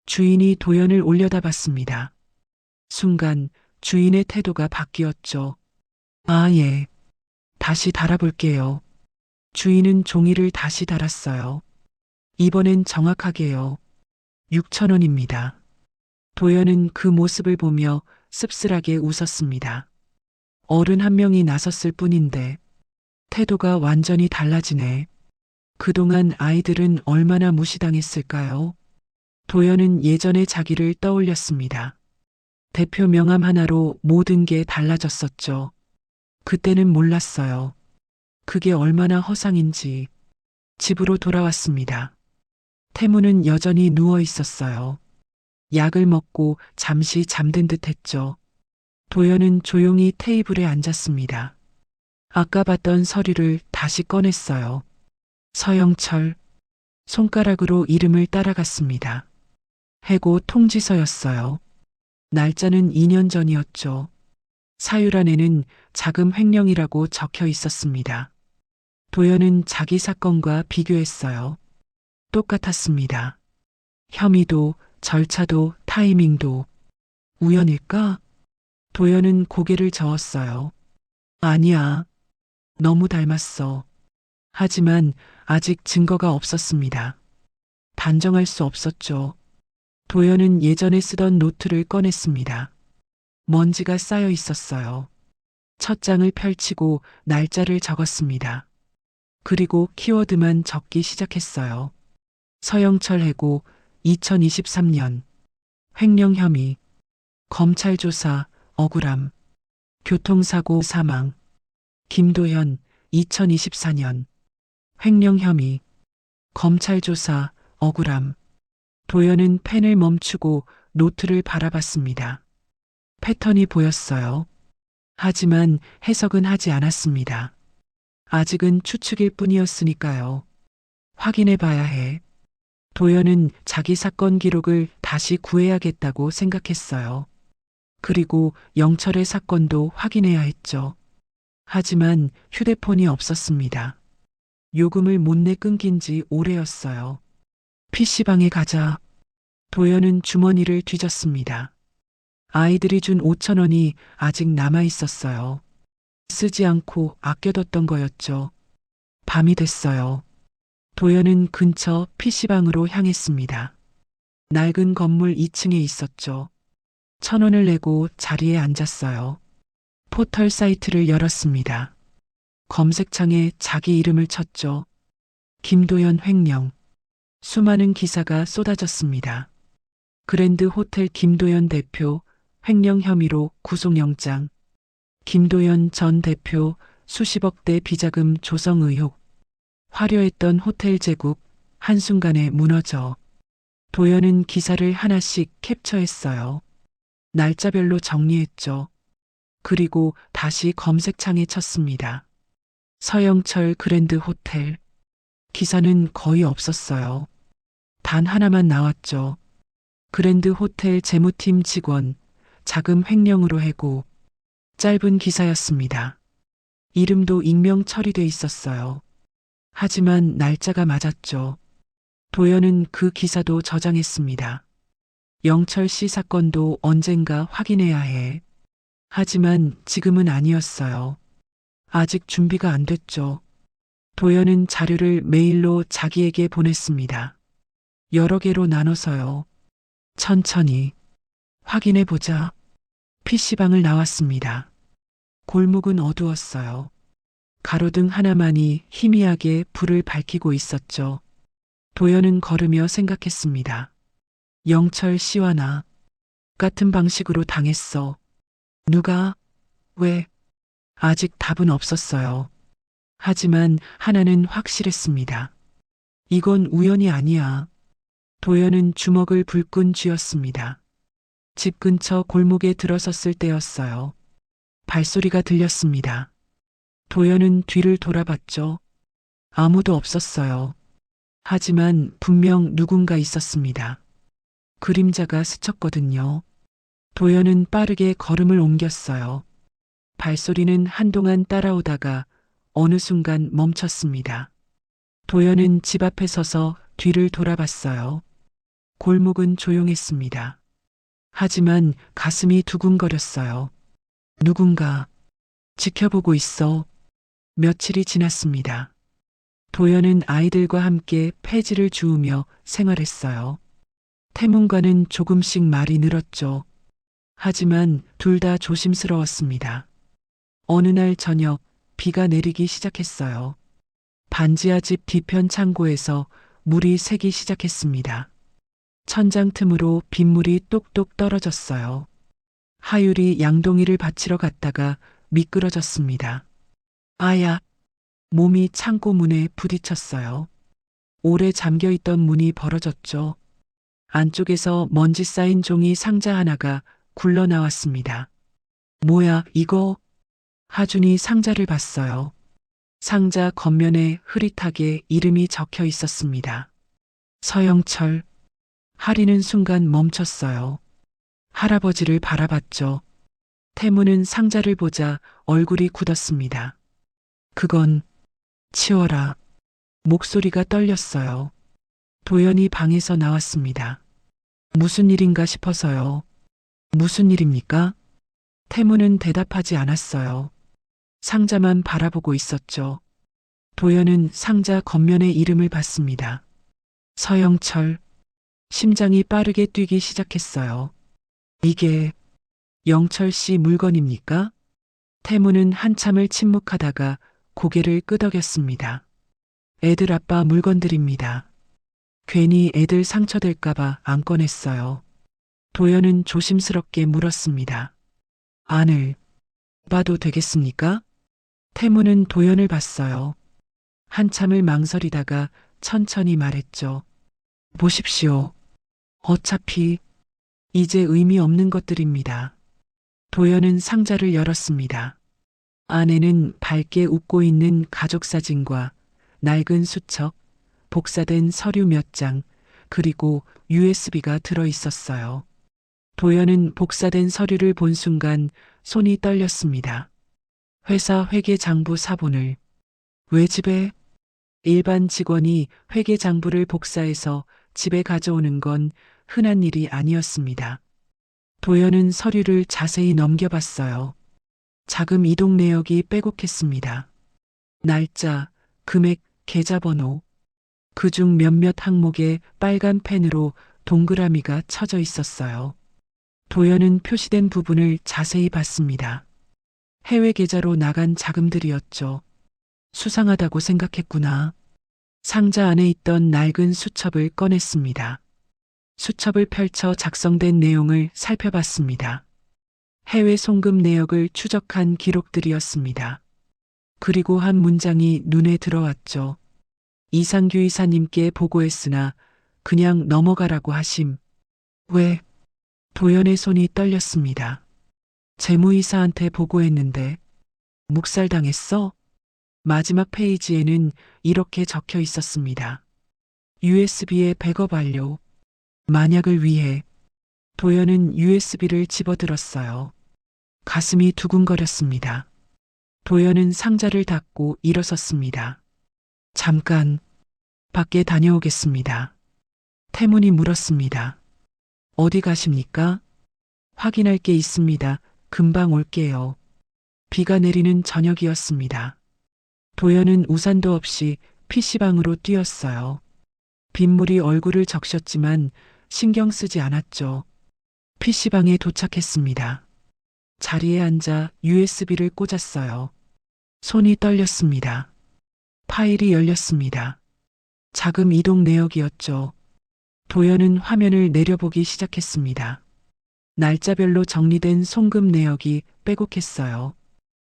주인이 도연을 올려다봤습니다. 순간 주인의 태도가 바뀌었죠. 아, 예. 다시 달아볼게요. 주인은 종이를 다시 달았어요. 이번엔 정확하게요. 6,000원입니다. 도연은 그 모습을 보며 씁쓸하게 웃었습니다. 어른 한 명이 나섰을 뿐인데 태도가 완전히 달라지네. 그동안 아이들은 얼마나 무시당했을까요? 도연은 예전의 자기를 떠올렸습니다. 대표 명함 하나로 모든 게 달라졌었죠. 그때는 몰랐어요. 그게 얼마나 허상인지. 집으로 돌아왔습니다. 태무는 여전히 누워 있었어요. 약을 먹고 잠시 잠든 듯 했죠. 도연은 조용히 테이블에 앉았습니다. 아까 봤던 서류를 다시 꺼냈어요. 서영철. 손가락으로 이름을 따라갔습니다. 해고 통지서였어요. 날짜는 2년 전이었죠. 사율 안에는 자금 횡령이라고 적혀 있었습니다. 도연은 자기 사건과 비교했어요. 똑같았습니다. 혐의도, 절차도, 타이밍도. 우연일까? 도연은 고개를 저었어요. 아니야. 너무 닮았어. 하지만 아직 증거가 없었습니다. 단정할 수 없었죠. 도연은 예전에 쓰던 노트를 꺼냈습니다. 먼지가 쌓여 있었어요. 첫 장을 펼치고 날짜를 적었습니다. 그리고 키워드만 적기 시작했어요. 서영철 해고 2023년 횡령 혐의 검찰 조사 억울함 교통사고 사망 김도현 2024년 횡령 혐의 검찰 조사 억울함 도연은 펜을 멈추고 노트를 바라봤습니다. 패턴이 보였어요. 하지만 해석은 하지 않았습니다. 아직은 추측일 뿐이었으니까요. 확인해 봐야 해. 도연은 자기 사건 기록을 다시 구해야겠다고 생각했어요. 그리고 영철의 사건도 확인해야 했죠. 하지만 휴대폰이 없었습니다. 요금을 못내 끊긴 지 오래였어요. PC방에 가자. 도연은 주머니를 뒤졌습니다. 아이들이 준 5천 원이 아직 남아 있었어요. 쓰지 않고 아껴뒀던 거였죠. 밤이 됐어요. 도연은 근처 PC방으로 향했습니다. 낡은 건물 2층에 있었죠. 1,000원을 내고 자리에 앉았어요. 포털 사이트를 열었습니다. 검색창에 자기 이름을 쳤죠. 김도연 횡령. 수많은 기사가 쏟아졌습니다. 그랜드 호텔 김도연 대표 횡령 혐의로 구속영장. 김도연 전 대표 수십억대 비자금 조성 의혹. 화려했던 호텔 제국 한순간에 무너져. 도연은 기사를 하나씩 캡처했어요. 날짜별로 정리했죠. 그리고 다시 검색창에 쳤습니다. 서영철 그랜드 호텔. 기사는 거의 없었어요. 단 하나만 나왔죠. 그랜드 호텔 재무팀 직원, 자금 횡령으로 해고. 짧은 기사였습니다. 이름도 익명 처리돼 있었어요. 하지만 날짜가 맞았죠. 도연은 그 기사도 저장했습니다. 영철 씨 사건도 언젠가 확인해야 해. 하지만 지금은 아니었어요. 아직 준비가 안 됐죠. 도연은 자료를 메일로 자기에게 보냈습니다. 여러 개로 나눠서요. 천천히 확인해 보자. PC방을 나왔습니다. 골목은 어두웠어요. 가로등 하나만이 희미하게 불을 밝히고 있었죠. 도연은 걸으며 생각했습니다. 영철 씨와 나 같은 방식으로 당했어. 누가? 왜? 아직 답은 없었어요. 하지만 하나는 확실했습니다. 이건 우연이 아니야. 도연은 주먹을 불끈 쥐었습니다. 집 근처 골목에 들어섰을 때였어요. 발소리가 들렸습니다. 도연은 뒤를 돌아봤죠. 아무도 없었어요. 하지만 분명 누군가 있었습니다. 그림자가 스쳤거든요. 도연은 빠르게 걸음을 옮겼어요. 발소리는 한동안 따라오다가 어느 순간 멈췄습니다. 도연은 집 앞에 서서 뒤를 돌아봤어요. 골목은 조용했습니다. 하지만 가슴이 두근거렸어요. 누군가 지켜보고 있어. 며칠이 지났습니다. 도연은 아이들과 함께 폐지를 주우며 생활했어요. 태문과는 조금씩 말이 늘었죠. 하지만 둘 다 조심스러웠습니다. 어느 날 저녁 비가 내리기 시작했어요. 반지하 집 뒤편 창고에서 물이 새기 시작했습니다. 천장 틈으로 빗물이 똑똑 떨어졌어요. 하율이 양동이를 받치러 갔다가 미끄러졌습니다. 아야! 몸이 창고 문에 부딪혔어요. 오래 잠겨있던 문이 벌어졌죠. 안쪽에서 먼지 쌓인 종이 상자 하나가 굴러 나왔습니다. 뭐야, 이거? 하준이 상자를 봤어요. 상자 겉면에 흐릿하게 이름이 적혀 있었습니다. 서영철. 하리는 순간 멈췄어요. 할아버지를 바라봤죠. 태무는 상자를 보자 얼굴이 굳었습니다. 그건 치워라. 목소리가 떨렸어요. 도연이 방에서 나왔습니다. 무슨 일인가 싶어서요. 무슨 일입니까? 태무는 대답하지 않았어요. 상자만 바라보고 있었죠. 도연은 상자 겉면에 이름을 봤습니다. 서영철. 심장이 빠르게 뛰기 시작했어요. 이게 영철 씨 물건입니까? 태무는 한참을 침묵하다가 고개를 끄덕였습니다. 애들 아빠 물건들입니다. 괜히 애들 상처될까봐 안 꺼냈어요. 도연은 조심스럽게 물었습니다. 안을 봐도 되겠습니까? 태무는 도연을 봤어요. 한참을 망설이다가 천천히 말했죠. 보십시오. 어차피 이제 의미 없는 것들입니다. 도연은 상자를 열었습니다. 안에는 밝게 웃고 있는 가족 사진과 낡은 수첩, 복사된 서류 몇 장, 그리고 USB가 들어 있었어요. 도연은 복사된 서류를 본 순간 손이 떨렸습니다. 회사 회계장부 사본을 왜 집에? 일반 직원이 회계장부를 복사해서 집에 가져오는 건 흔한 일이 아니었습니다. 도연은 서류를 자세히 넘겨봤어요. 자금 이동 내역이 빼곡했습니다. 날짜, 금액, 계좌번호. 그중 몇몇 항목에 빨간 펜으로 동그라미가 쳐져 있었어요. 도연은 표시된 부분을 자세히 봤습니다. 해외 계좌로 나간 자금들이었죠. 수상하다고 생각했구나. 상자 안에 있던 낡은 수첩을 꺼냈습니다. 수첩을 펼쳐 작성된 내용을 살펴봤습니다. 해외 송금 내역을 추적한 기록들이었습니다. 그리고 한 문장이 눈에 들어왔죠. 이상규 이사님께 보고했으나 그냥 넘어가라고 하심. 왜? 도연의 손이 떨렸습니다. 재무이사한테 보고했는데 묵살당했어? 마지막 페이지에는 이렇게 적혀 있었습니다. USB에 백업 완료. 만약을 위해. 도연은 USB를 집어들었어요. 가슴이 두근거렸습니다. 도연은 상자를 닫고 일어섰습니다. 잠깐, 밖에 다녀오겠습니다. 태문이 물었습니다. 어디 가십니까? 확인할 게 있습니다. 금방 올게요. 비가 내리는 저녁이었습니다. 도연은 우산도 없이 PC방으로 뛰었어요. 빗물이 얼굴을 적셨지만 신경 쓰지 않았죠. PC방에 도착했습니다. 자리에 앉아 USB를 꽂았어요. 손이 떨렸습니다. 파일이 열렸습니다. 자금 이동 내역이었죠. 도연은 화면을 내려보기 시작했습니다. 날짜별로 정리된 송금 내역이 빼곡했어요.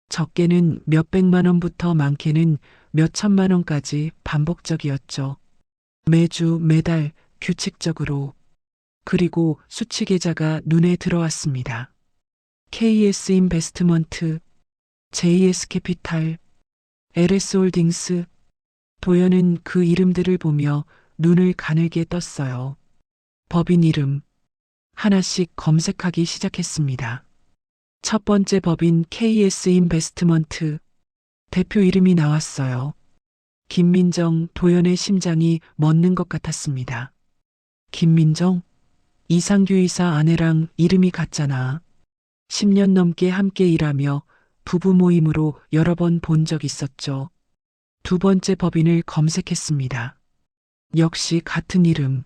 적게는 몇백만 원부터 많게는 몇천만 원까지 반복적이었죠. 매주 매달 규칙적으로. 그리고 수취 계좌가 눈에 들어왔습니다. KS 인베스트먼트, JS 캐피탈, LS 홀딩스. 도연은 그 이름들을 보며 눈을 가늘게 떴어요. 법인 이름. 하나씩 검색하기 시작했습니다. 첫 번째 법인 KS 인베스트먼트. 대표 이름이 나왔어요. 김민정. 도연의 심장이 멎는 것 같았습니다. 김민정? 이상규 이사 아내랑 이름이 같잖아. 10년 넘게 함께 일하며 부부 모임으로 여러 번 본 적 있었죠. 두 번째 법인을 검색했습니다. 역시 같은 이름.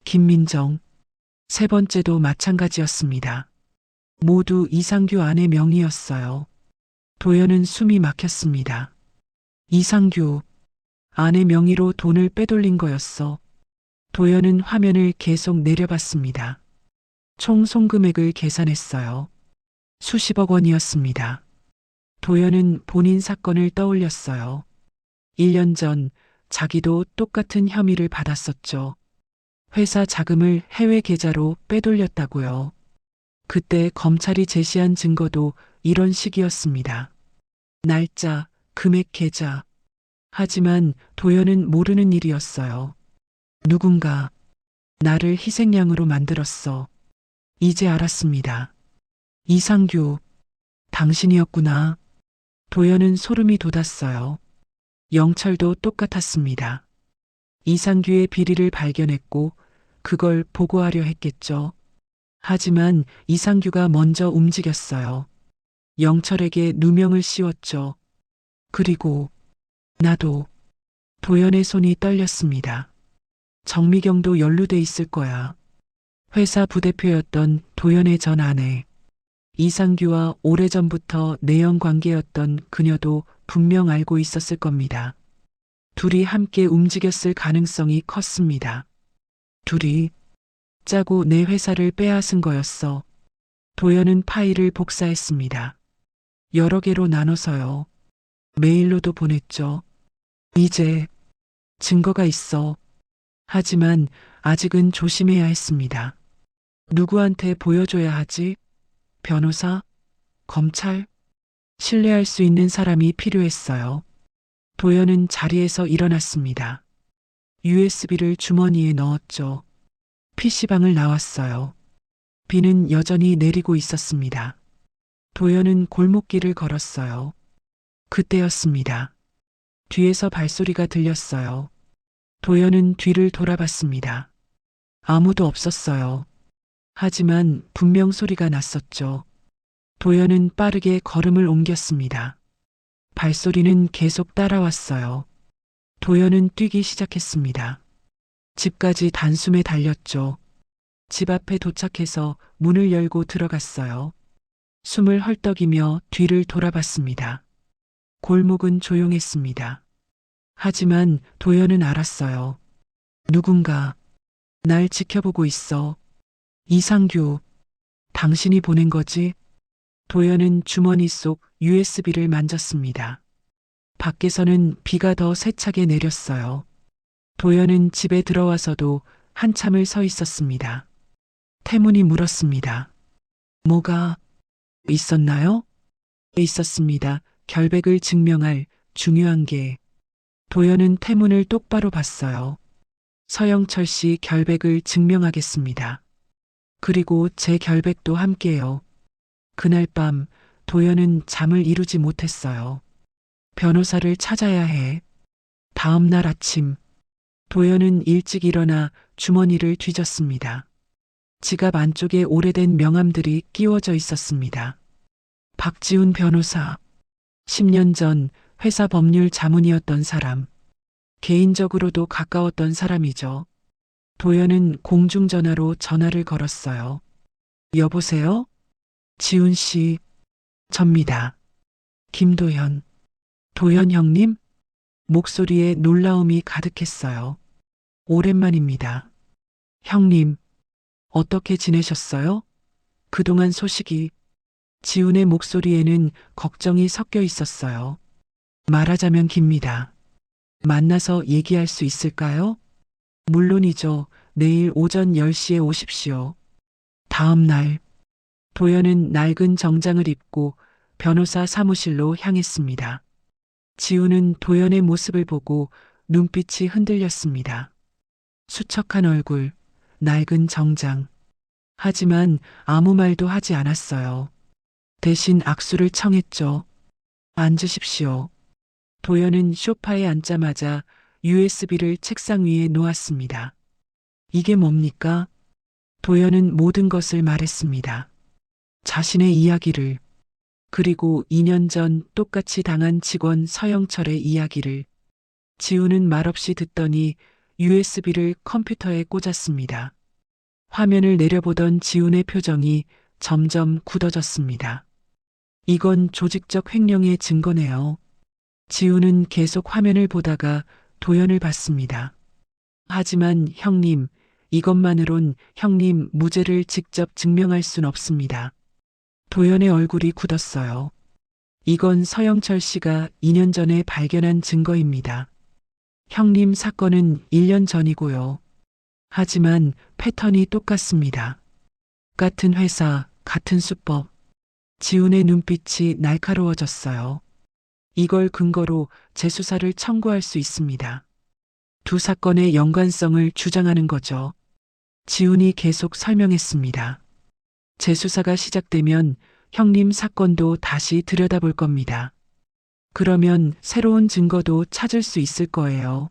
김민정. 세 번째도 마찬가지였습니다. 모두 이상규 아내 명의였어요. 도연은 숨이 막혔습니다. 이상규. 아내 명의로 돈을 빼돌린 거였어. 도연은 화면을 계속 내려봤습니다. 총 송금액을 계산했어요. 수십억 원이었습니다. 도연은 본인 사건을 떠올렸어요. 1년 전 자기도 똑같은 혐의를 받았었죠. 회사 자금을 해외 계좌로 빼돌렸다고요. 그때 검찰이 제시한 증거도 이런 식이었습니다. 날짜, 금액 계좌. 하지만 도연은 모르는 일이었어요. 누군가 나를 희생양으로 만들었어. 이제 알았습니다. 이상규, 당신이었구나. 도연은 소름이 돋았어요. 영철도 똑같았습니다. 이상규의 비리를 발견했고 그걸 보고하려 했겠죠. 하지만 이상규가 먼저 움직였어요. 영철에게 누명을 씌웠죠. 그리고 나도. 도연의 손이 떨렸습니다. 정미경도 연루돼 있을 거야. 회사 부대표였던 도연의 전 아내. 이상규와 오래전부터 내연 관계였던 그녀도 분명 알고 있었을 겁니다. 둘이 함께 움직였을 가능성이 컸습니다. 둘이 짜고 내 회사를 빼앗은 거였어. 도연은 파일을 복사했습니다. 여러 개로 나눠서요. 메일로도 보냈죠. 이제 증거가 있어. 하지만 아직은 조심해야 했습니다. 누구한테 보여줘야 하지? 변호사? 검찰? 신뢰할 수 있는 사람이 필요했어요. 도연은 자리에서 일어났습니다. USB를 주머니에 넣었죠. PC방을 나왔어요. 비는 여전히 내리고 있었습니다. 도연은 골목길을 걸었어요. 그때였습니다. 뒤에서 발소리가 들렸어요. 도연은 뒤를 돌아봤습니다. 아무도 없었어요. 하지만 분명 소리가 났었죠. 도연은 빠르게 걸음을 옮겼습니다. 발소리는 계속 따라왔어요. 도연은 뛰기 시작했습니다. 집까지 단숨에 달렸죠. 집 앞에 도착해서 문을 열고 들어갔어요. 숨을 헐떡이며 뒤를 돌아봤습니다. 골목은 조용했습니다. 하지만 도연은 알았어요. 누군가 날 지켜보고 있어. 이상규, 당신이 보낸 거지? 도연은 주머니 속 USB를 만졌습니다. 밖에서는 비가 더 세차게 내렸어요. 도연은 집에 들어와서도 한참을 서 있었습니다. 태문이 물었습니다. 뭐가 있었나요? 있었습니다. 결백을 증명할 중요한 게. 도연은 태문을 똑바로 봤어요. 서영철 씨 결백을 증명하겠습니다. 그리고 제 결백도 함께요. 그날 밤 도연은 잠을 이루지 못했어요. 변호사를 찾아야 해. 다음 날 아침 도연은 일찍 일어나 주머니를 뒤졌습니다. 지갑 안쪽에 오래된 명함들이 끼워져 있었습니다. 박지훈 변호사. 10년 전 회사 법률 자문이었던 사람. 개인적으로도 가까웠던 사람이죠. 도연은 공중전화로 전화를 걸었어요. 여보세요? 지훈 씨. 접니다. 김도연. 도연 형님? 목소리에 놀라움이 가득했어요. 오랜만입니다. 형님, 어떻게 지내셨어요? 그동안 소식이. 지훈의 목소리에는 걱정이 섞여 있었어요. 말하자면 깁니다. 만나서 얘기할 수 있을까요? 물론이죠. 내일 오전 10시에 오십시오. 다음 날, 도연은 낡은 정장을 입고 변호사 사무실로 향했습니다. 지훈은 도연의 모습을 보고 눈빛이 흔들렸습니다. 수척한 얼굴, 낡은 정장. 하지만 아무 말도 하지 않았어요. 대신 악수를 청했죠. 앉으십시오. 도연은 소파에 앉자마자 USB를 책상 위에 놓았습니다. 이게 뭡니까? 도연은 모든 것을 말했습니다. 자신의 이야기를, 그리고 2년 전 똑같이 당한 직원 서영철의 이야기를. 지훈은 말없이 듣더니 USB를 컴퓨터에 꽂았습니다. 화면을 내려보던 지훈의 표정이 점점 굳어졌습니다. 이건 조직적 횡령의 증거네요. 지훈은 계속 화면을 보다가 도연을 봤습니다. 하지만 형님, 이것만으론 형님 무죄를 직접 증명할 순 없습니다. 도연의 얼굴이 굳었어요. 이건 서영철 씨가 2년 전에 발견한 증거입니다. 형님 사건은 1년 전이고요. 하지만 패턴이 똑같습니다. 같은 회사, 같은 수법. 지훈의 눈빛이 날카로워졌어요. 이걸 근거로 재수사를 청구할 수 있습니다. 두 사건의 연관성을 주장하는 거죠. 지훈이 계속 설명했습니다. 재수사가 시작되면 형님 사건도 다시 들여다볼 겁니다. 그러면 새로운 증거도 찾을 수 있을 거예요.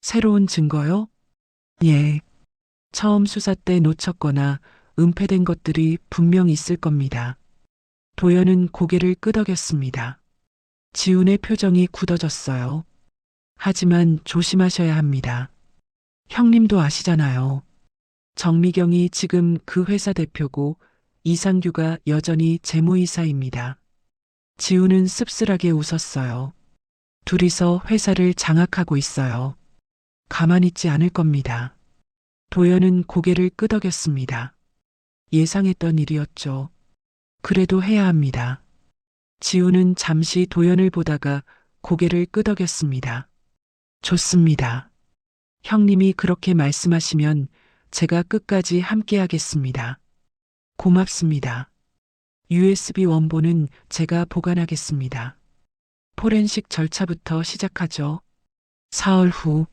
새로운 증거요? 예. 처음 수사 때 놓쳤거나 은폐된 것들이 분명 있을 겁니다. 도연은 고개를 끄덕였습니다. 지훈의 표정이 굳어졌어요. 하지만 조심하셔야 합니다. 형님도 아시잖아요. 정미경이 지금 그 회사 대표고 이상규가 여전히 재무이사입니다. 지훈은 씁쓸하게 웃었어요. 둘이서 회사를 장악하고 있어요. 가만히 있지 않을 겁니다. 도연은 고개를 끄덕였습니다. 예상했던 일이었죠. 그래도 해야 합니다. 지훈은 잠시 도연을 보다가 고개를 끄덕였습니다. 좋습니다. 형님이 그렇게 말씀하시면 제가 끝까지 함께하겠습니다. 고맙습니다. USB 원본은 제가 보관하겠습니다. 포렌식 절차부터 시작하죠. 사흘 후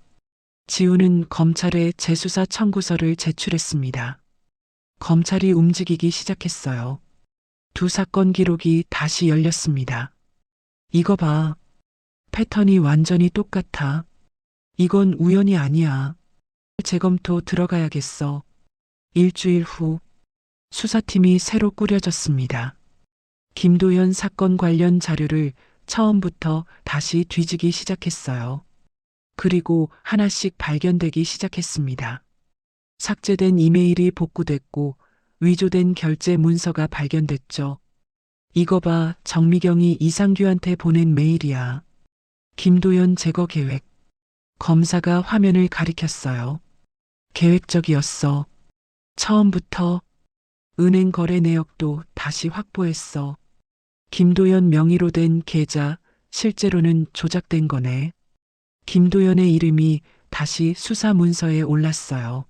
지훈은 검찰에 재수사 청구서를 제출했습니다. 검찰이 움직이기 시작했어요. 두 사건 기록이 다시 열렸습니다. 이거 봐. 패턴이 완전히 똑같아. 이건 우연이 아니야. 재검토 들어가야겠어. 일주일 후 수사팀이 새로 꾸려졌습니다. 김도연 사건 관련 자료를 처음부터 다시 뒤지기 시작했어요. 그리고 하나씩 발견되기 시작했습니다. 삭제된 이메일이 복구됐고 위조된 결제 문서가 발견됐죠. 이거 봐, 정미경이 이상규한테 보낸 메일이야. 김도연 제거 계획. 검사가 화면을 가리켰어요. 계획적이었어. 처음부터. 은행 거래 내역도 다시 확보했어. 김도연 명의로 된 계좌, 실제로는 조작된 거네. 김도연의 이름이 다시 수사 문서에 올랐어요.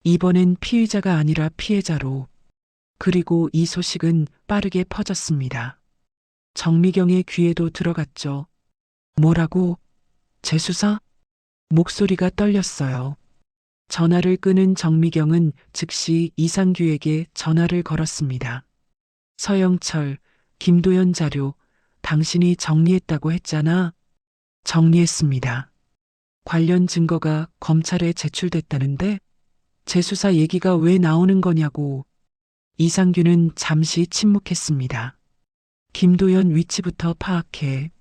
이번엔 피의자가 아니라 피해자로. 그리고 이 소식은 빠르게 퍼졌습니다. 정미경의 귀에도 들어갔죠. 뭐라고? 재수사? 목소리가 떨렸어요. 전화를 끄는 정미경은 즉시 이상규에게 전화를 걸었습니다. 서영철, 김도연 자료, 당신이 정리했다고 했잖아. 정리했습니다. 관련 증거가 검찰에 제출됐다는데 재수사 얘기가 왜 나오는 거냐고. 이상규는 잠시 침묵했습니다. 김도연 위치부터 파악해.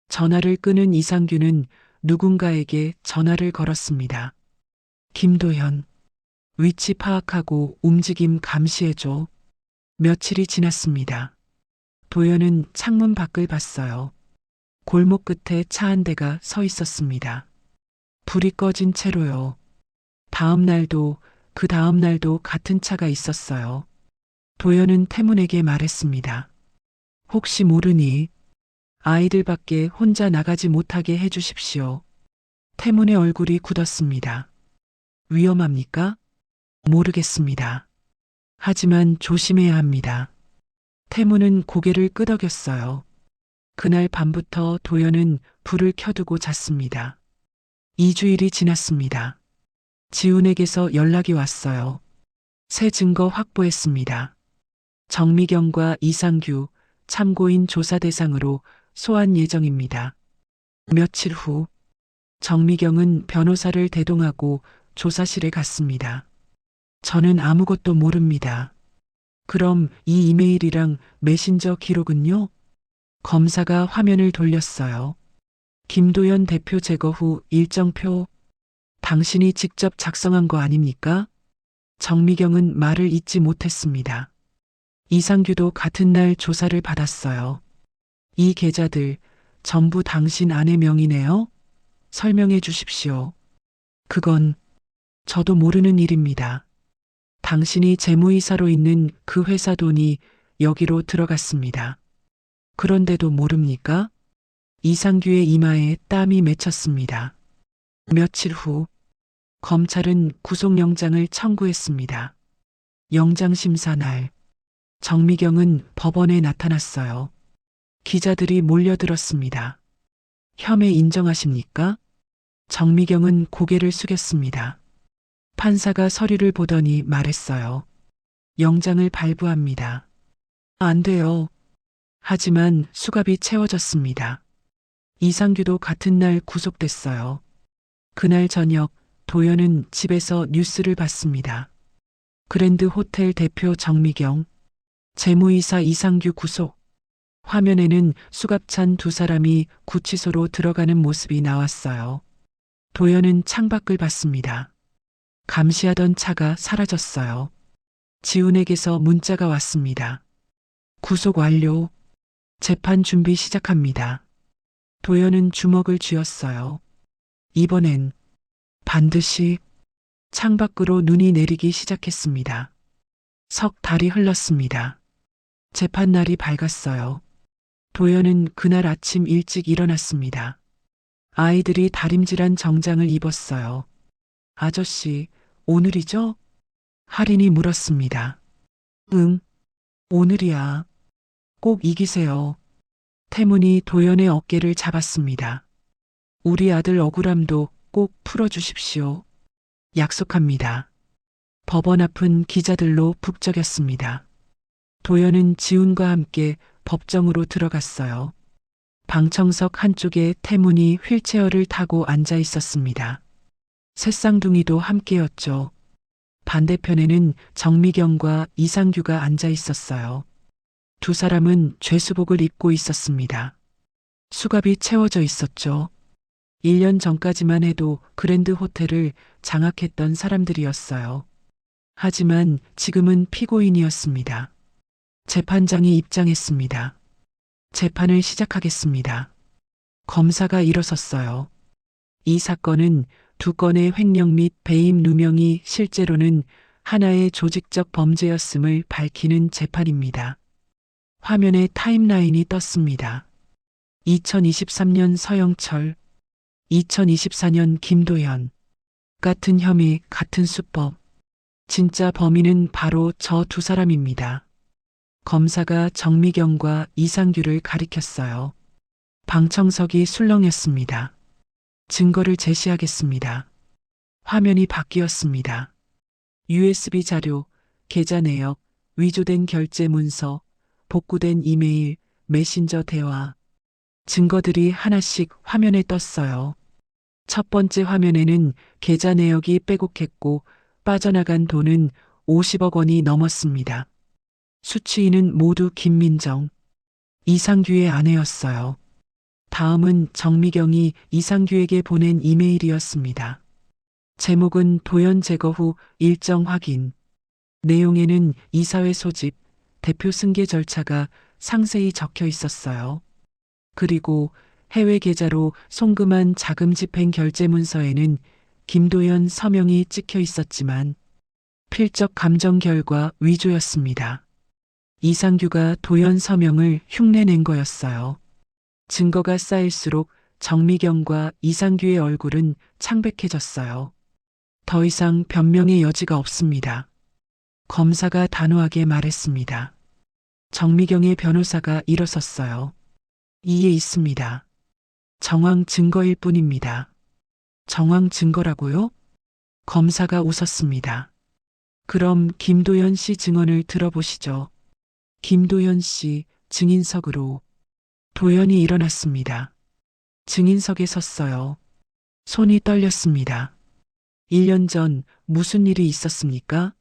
전화를 끄는 이상규는 누군가에게 전화를 걸었습니다. 김도연, 위치 파악하고 움직임 감시해줘. 며칠이 지났습니다. 도연은 창문 밖을 봤어요. 골목 끝에 차 한 대가 서 있었습니다. 불이 꺼진 채로요. 다음 날도 그 다음 날도 같은 차가 있었어요. 도연은 태문에게 말했습니다. 혹시 모르니 아이들밖에 혼자 나가지 못하게 해주십시오. 태문의 얼굴이 굳었습니다. 위험합니까? 모르겠습니다. 하지만 조심해야 합니다. 태문은 고개를 끄덕였어요. 그날 밤부터 도연은 불을 켜두고 잤습니다. 2주일이 지났습니다. 지훈에게서 연락이 왔어요. 새 증거 확보했습니다. 정미경과 이상규, 참고인 조사 대상으로 소환 예정입니다. 며칠 후 정미경은 변호사를 대동하고 조사실에 갔습니다. 저는 아무것도 모릅니다. 그럼 이 이메일이랑 메신저 기록은요? 검사가 화면을 돌렸어요. 김도연 대표 제거 후 일정표. 당신이 직접 작성한 거 아닙니까? 정미경은 말을 잇지 못했습니다. 이상규도 같은 날 조사를 받았어요. 이 계좌들 전부 당신 아내 명의네요? 설명해 주십시오. 그건 저도 모르는 일입니다. 당신이 재무이사로 있는 그 회사 돈이 여기로 들어갔습니다. 그런데도 모릅니까? 이상규의 이마에 땀이 맺혔습니다. 며칠 후 검찰은 구속영장을 청구했습니다. 영장심사 날 정미경은 법원에 나타났어요. 기자들이 몰려들었습니다. 혐의 인정하십니까? 정미경은 고개를 숙였습니다. 판사가 서류를 보더니 말했어요. 영장을 발부합니다. 안 돼요. 하지만 수갑이 채워졌습니다. 이상규도 같은 날 구속됐어요. 그날 저녁 도연은 집에서 뉴스를 봤습니다. 그랜드 호텔 대표 정미경, 재무이사 이상규 구속. 화면에는 수갑찬 두 사람이 구치소로 들어가는 모습이 나왔어요. 도연은 창밖을 봤습니다. 감시하던 차가 사라졌어요. 지훈에게서 문자가 왔습니다. 구속 완료. 재판 준비 시작합니다. 도연은 주먹을 쥐었어요. 이번엔 반드시. 창밖으로 눈이 내리기 시작했습니다. 석 달이 흘렀습니다. 재판날이 밝았어요. 도연은 그날 아침 일찍 일어났습니다. 아이들이 다림질한 정장을 입었어요. 아저씨, 오늘이죠? 할인이 물었습니다. 응, 오늘이야. 꼭 이기세요. 태문이 도연의 어깨를 잡았습니다. 우리 아들 억울함도 꼭 풀어주십시오. 약속합니다. 법원 앞은 기자들로 북적였습니다. 도연은 지훈과 함께 법정으로 들어갔어요. 방청석 한쪽에 태문이 휠체어를 타고 앉아 있었습니다. 새쌍둥이도 함께였죠. 반대편에는 정미경과 이상규가 앉아 있었어요. 두 사람은 죄수복을 입고 있었습니다. 수갑이 채워져 있었죠. 1년 전까지만 해도 그랜드 호텔을 장악했던 사람들이었어요. 하지만 지금은 피고인이었습니다. 재판장이 입장했습니다. 재판을 시작하겠습니다. 검사가 일어섰어요. 이 사건은 두 건의 횡령 및 배임 누명이 실제로는 하나의 조직적 범죄였음을 밝히는 재판입니다. 화면에 타임라인이 떴습니다. 2023년 서영철, 2024년 김도연. 같은 혐의, 같은 수법. 진짜 범인은 바로 저 두 사람입니다. 검사가 정미경과 이상규를 가리켰어요. 방청석이 술렁였습니다. 증거를 제시하겠습니다. 화면이 바뀌었습니다. USB 자료, 계좌 내역, 위조된 결제 문서, 복구된 이메일, 메신저 대화. 증거들이 하나씩 화면에 떴어요. 첫 번째 화면에는 계좌 내역이 빼곡했고 빠져나간 돈은 50억 원이 넘었습니다. 수취인은 모두 김민정, 이상규의 아내였어요. 다음은 정미경이 이상규에게 보낸 이메일이었습니다. 제목은 도연 제거 후 일정 확인. 내용에는 이사회 소집, 대표 승계 절차가 상세히 적혀 있었어요. 그리고 해외 계좌로 송금한 자금 집행 결제 문서에는 김도연 서명이 찍혀 있었지만 필적 감정 결과 위조였습니다. 이상규가 도연 서명을 흉내낸 거였어요. 증거가 쌓일수록 정미경과 이상규의 얼굴은 창백해졌어요. 더 이상 변명의 여지가 없습니다. 검사가 단호하게 말했습니다. 정미경의 변호사가 일어섰어요. 이에 있습니다. 정황 증거일 뿐입니다. 정황 증거라고요? 검사가 웃었습니다. 그럼 김도연 씨 증언을 들어보시죠. 김도연 씨 증인석으로. 도연이 일어났습니다. 증인석에 섰어요. 손이 떨렸습니다. 1년 전 무슨 일이 있었습니까?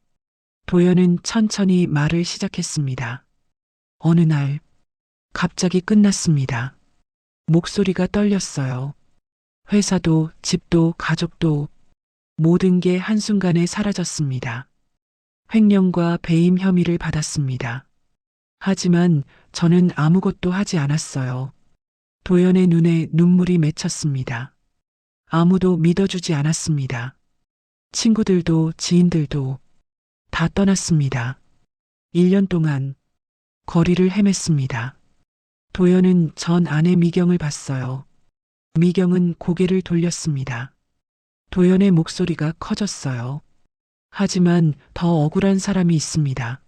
도연은 천천히 말을 시작했습니다. 어느 날 갑자기 끝났습니다. 목소리가 떨렸어요. 회사도 집도 가족도 모든 게 한순간에 사라졌습니다. 횡령과 배임 혐의를 받았습니다. 하지만 저는 아무것도 하지 않았어요. 도연의 눈에 눈물이 맺혔습니다. 아무도 믿어주지 않았습니다. 친구들도 지인들도 다 떠났습니다. 1년 동안 거리를 헤맸습니다. 도연은 전 아내 미경을 봤어요. 미경은 고개를 돌렸습니다. 도연의 목소리가 커졌어요. 하지만 더 억울한 사람이 있습니다.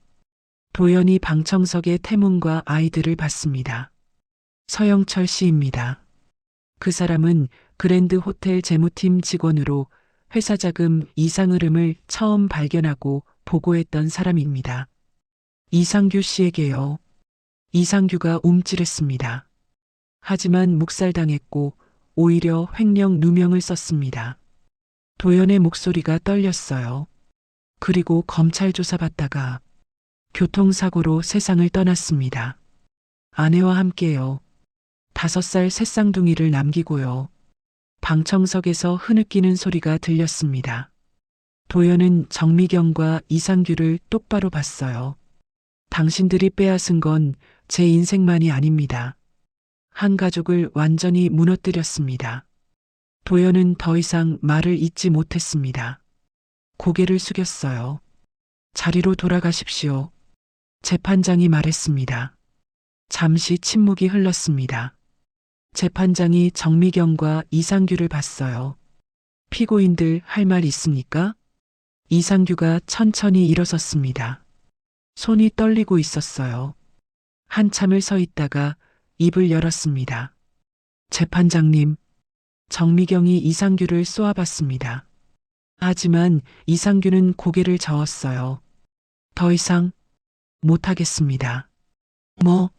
도연이 방청석에 태문과 아이들을 봤습니다. 서영철 씨입니다. 그 사람은 그랜드 호텔 재무팀 직원으로 회사 자금 이상 흐름을 처음 발견하고 보고했던 사람입니다. 이상규 씨에게요. 이상규가 움찔했습니다. 하지만 묵살당했고 오히려 횡령 누명을 썼습니다. 도연의 목소리가 떨렸어요. 그리고 검찰 조사받다가 교통사고로 세상을 떠났습니다. 아내와 함께요. 5살 새쌍둥이를 남기고요. 방청석에서 흐느끼는 소리가 들렸습니다. 도연은 정미경과 이상규를 똑바로 봤어요. 당신들이 빼앗은 건 제 인생만이 아닙니다. 한 가족을 완전히 무너뜨렸습니다. 도연은 더 이상 말을 잇지 못했습니다. 고개를 숙였어요. 자리로 돌아가십시오. 재판장이 말했습니다. 잠시 침묵이 흘렀습니다. 재판장이 정미경과 이상규를 봤어요. 피고인들 할 말 있습니까? 이상규가 천천히 일어섰습니다. 손이 떨리고 있었어요. 한참을 서 있다가 입을 열었습니다. 재판장님, 정미경이 이상규를 쏘아봤습니다. 하지만 이상규는 고개를 저었어요. 더 이상 못하겠습니다. 뭐?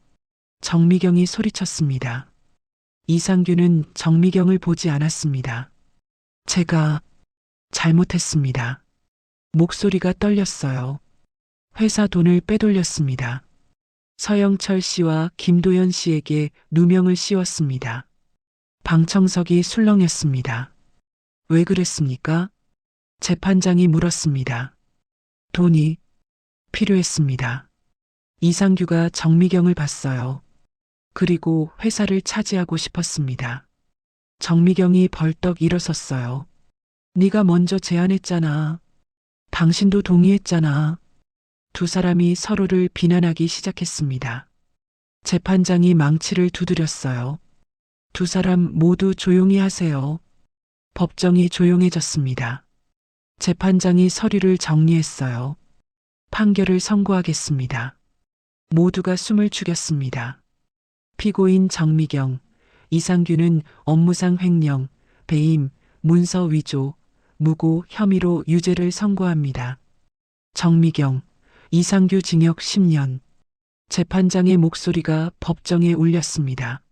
정미경이 소리쳤습니다. 이상규는 정미경을 보지 않았습니다. 제가 잘못했습니다. 목소리가 떨렸어요. 회사 돈을 빼돌렸습니다. 서영철 씨와 김도연 씨에게 누명을 씌웠습니다. 방청석이 술렁였습니다. 왜 그랬습니까? 재판장이 물었습니다. 돈이 필요했습니다. 이상규가 정미경을 봤어요. 그리고 회사를 차지하고 싶었습니다. 정미경이 벌떡 일어섰어요. 네가 먼저 제안했잖아. 당신도 동의했잖아. 두 사람이 서로를 비난하기 시작했습니다. 재판장이 망치를 두드렸어요. 두 사람 모두 조용히 하세요. 법정이 조용해졌습니다. 재판장이 서류를 정리했어요. 판결을 선고하겠습니다. 모두가 숨을 죽였습니다. 피고인 정미경, 이상규는 업무상 횡령, 배임, 문서 위조, 무고 혐의로 유죄를 선고합니다. 정미경, 이상규 징역 10년. 재판장의 목소리가 법정에 울렸습니다.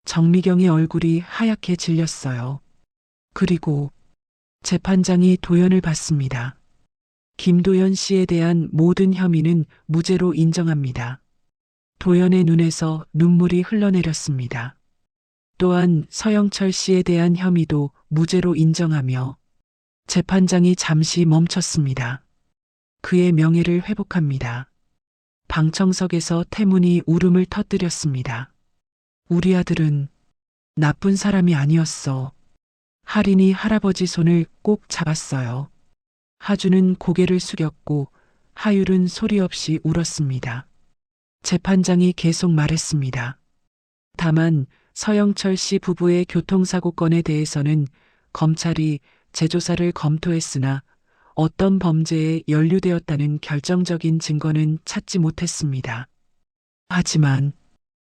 정미경의 얼굴이 하얗게 질렸어요. 그리고 재판장이 도연을 받습니다. 김도연 씨에 대한 모든 혐의는 무죄로 인정합니다. 도연의 눈에서 눈물이 흘러내렸습니다. 또한 서영철 씨에 대한 혐의도 무죄로 인정하며 재판장이 잠시 멈췄습니다. 그의 명예를 회복합니다. 방청석에서 태문이 울음을 터뜨렸습니다. 우리 아들은 나쁜 사람이 아니었어. 할인이 할아버지 손을 꼭 잡았어요. 하주는 고개를 숙였고 하율은 소리 없이 울었습니다. 재판장이 계속 말했습니다. 다만 서영철 씨 부부의 교통사고 건에 대해서는 검찰이 재조사를 검토했으나 어떤 범죄에 연루되었다는 결정적인 증거는 찾지 못했습니다. 하지만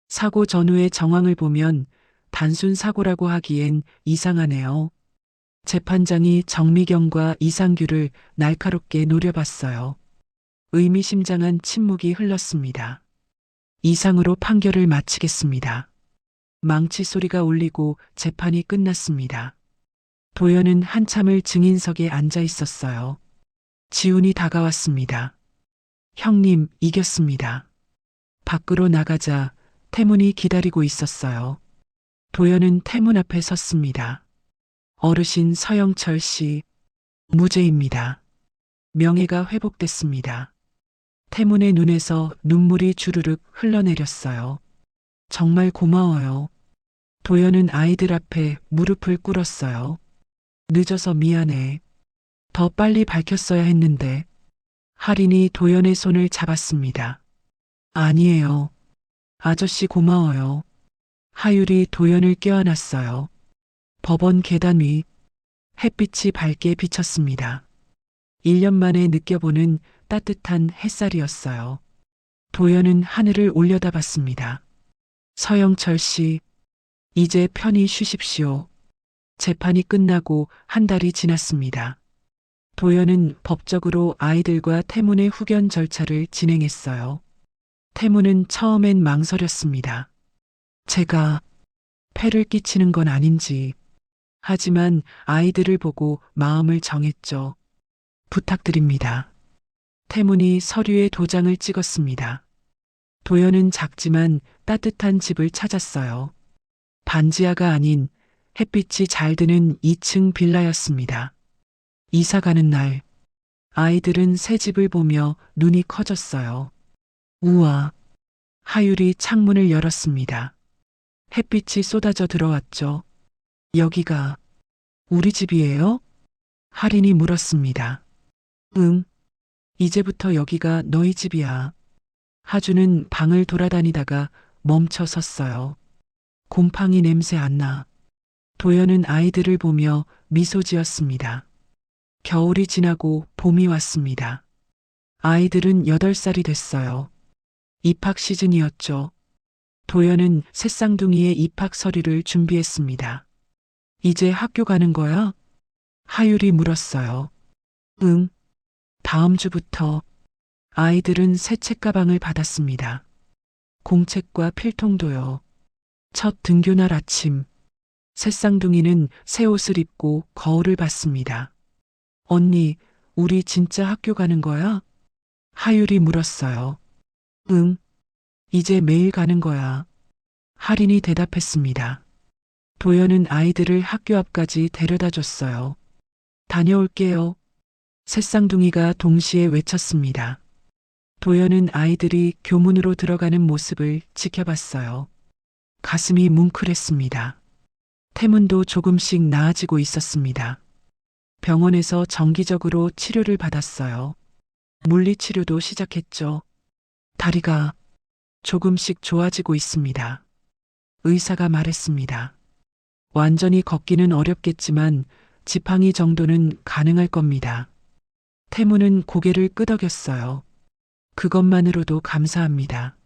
사고 전후의 정황을 보면 단순 사고라고 하기엔 이상하네요. 재판장이 정미경과 이상규를 날카롭게 노려봤어요. 의미심장한 침묵이 흘렀습니다. 이상으로 판결을 마치겠습니다. 망치 소리가 울리고 재판이 끝났습니다. 도연은 한참을 증인석에 앉아 있었어요. 지훈이 다가왔습니다. 형님, 이겼습니다. 밖으로 나가자 태문이 기다리고 있었어요. 도연은 태문 앞에 섰습니다. 어르신 서영철 씨, 무죄입니다. 명예가 회복됐습니다. 태문의 눈에서 눈물이 주르륵 흘러내렸어요. 정말 고마워요. 도연은 아이들 앞에 무릎을 꿇었어요. 늦어서 미안해. 더 빨리 밝혔어야 했는데. 할인이 도연의 손을 잡았습니다. 아니에요. 아저씨 고마워요. 하율이 도연을 껴안았어요. 법원 계단 위 햇빛이 밝게 비쳤습니다. 1년 만에 느껴보는 따뜻한 햇살이었어요. 도연은 하늘을 올려다봤습니다. 서영철 씨, 이제 편히 쉬십시오. 재판이 끝나고 한 달이 지났습니다. 도연은 법적으로 아이들과 태문의 후견 절차를 진행했어요. 태문은 처음엔 망설였습니다. 제가 폐를 끼치는 건 아닌지. 하지만 아이들을 보고 마음을 정했죠. 부탁드립니다. 태문이 서류에 도장을 찍었습니다. 도연은 작지만 따뜻한 집을 찾았어요. 반지하가 아닌 햇빛이 잘 드는 2층 빌라였습니다. 이사 가는 날, 아이들은 새 집을 보며 눈이 커졌어요. 우와. 하율이 창문을 열었습니다. 햇빛이 쏟아져 들어왔죠. 여기가 우리 집이에요? 할인이 물었습니다. 응. 이제부터 여기가 너희 집이야. 하주는 방을 돌아다니다가 멈춰 섰어요. 곰팡이 냄새 안 나. 도연은 아이들을 보며 미소 지었습니다. 겨울이 지나고 봄이 왔습니다. 아이들은 8살이 됐어요. 입학 시즌이었죠. 도연은 새쌍둥이의 입학 서류를 준비했습니다. 이제 학교 가는 거야? 하율이 물었어요. 응. 다음 주부터. 아이들은 새 책가방을 받았습니다. 공책과 필통도요. 첫 등교날 아침, 새쌍둥이는 새 옷을 입고 거울을 봤습니다. 언니, 우리 진짜 학교 가는 거야? 하율이 물었어요. 응. 이제 매일 가는 거야. 할인이 대답했습니다. 도연은 아이들을 학교 앞까지 데려다 줬어요. 다녀올게요. 새쌍둥이가 동시에 외쳤습니다. 도연은 아이들이 교문으로 들어가는 모습을 지켜봤어요. 가슴이 뭉클했습니다. 태문도 조금씩 나아지고 있었습니다. 병원에서 정기적으로 치료를 받았어요. 물리치료도 시작했죠. 다리가 조금씩 좋아지고 있습니다. 의사가 말했습니다. 완전히 걷기는 어렵겠지만 지팡이 정도는 가능할 겁니다. 태무는 고개를 끄덕였어요. 그것만으로도 감사합니다.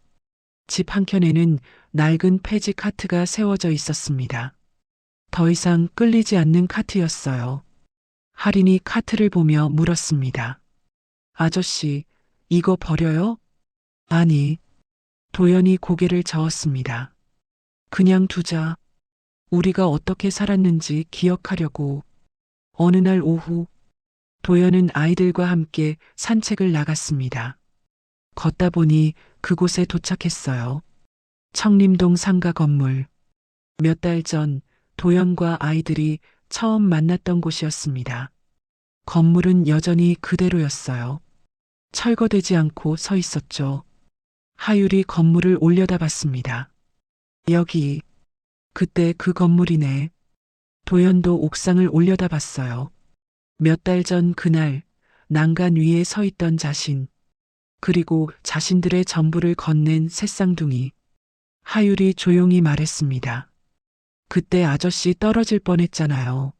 집 한켠에는 낡은 폐지 카트가 세워져 있었습니다. 더 이상 끌리지 않는 카트였어요. 할인이 카트를 보며 물었습니다. 아저씨, 이거 버려요? 아니. 도연이 고개를 저었습니다. 그냥 두자. 우리가 어떻게 살았는지 기억하려고. 어느 날 오후, 도연은 아이들과 함께 산책을 나갔습니다. 걷다 보니 그곳에 도착했어요. 청림동 상가 건물. 몇 달 전 도연과 아이들이 처음 만났던 곳이었습니다. 건물은 여전히 그대로였어요. 철거되지 않고 서 있었죠. 하율이 건물을 올려다봤습니다. 여기, 그때 그 건물이네. 도연도 옥상을 올려다봤어요. 몇 달 전 그날 난간 위에 서 있던 자신, 그리고 자신들의 전부를 건넨 새쌍둥이. 하율이 조용히 말했습니다. 그때 아저씨 떨어질 뻔했잖아요.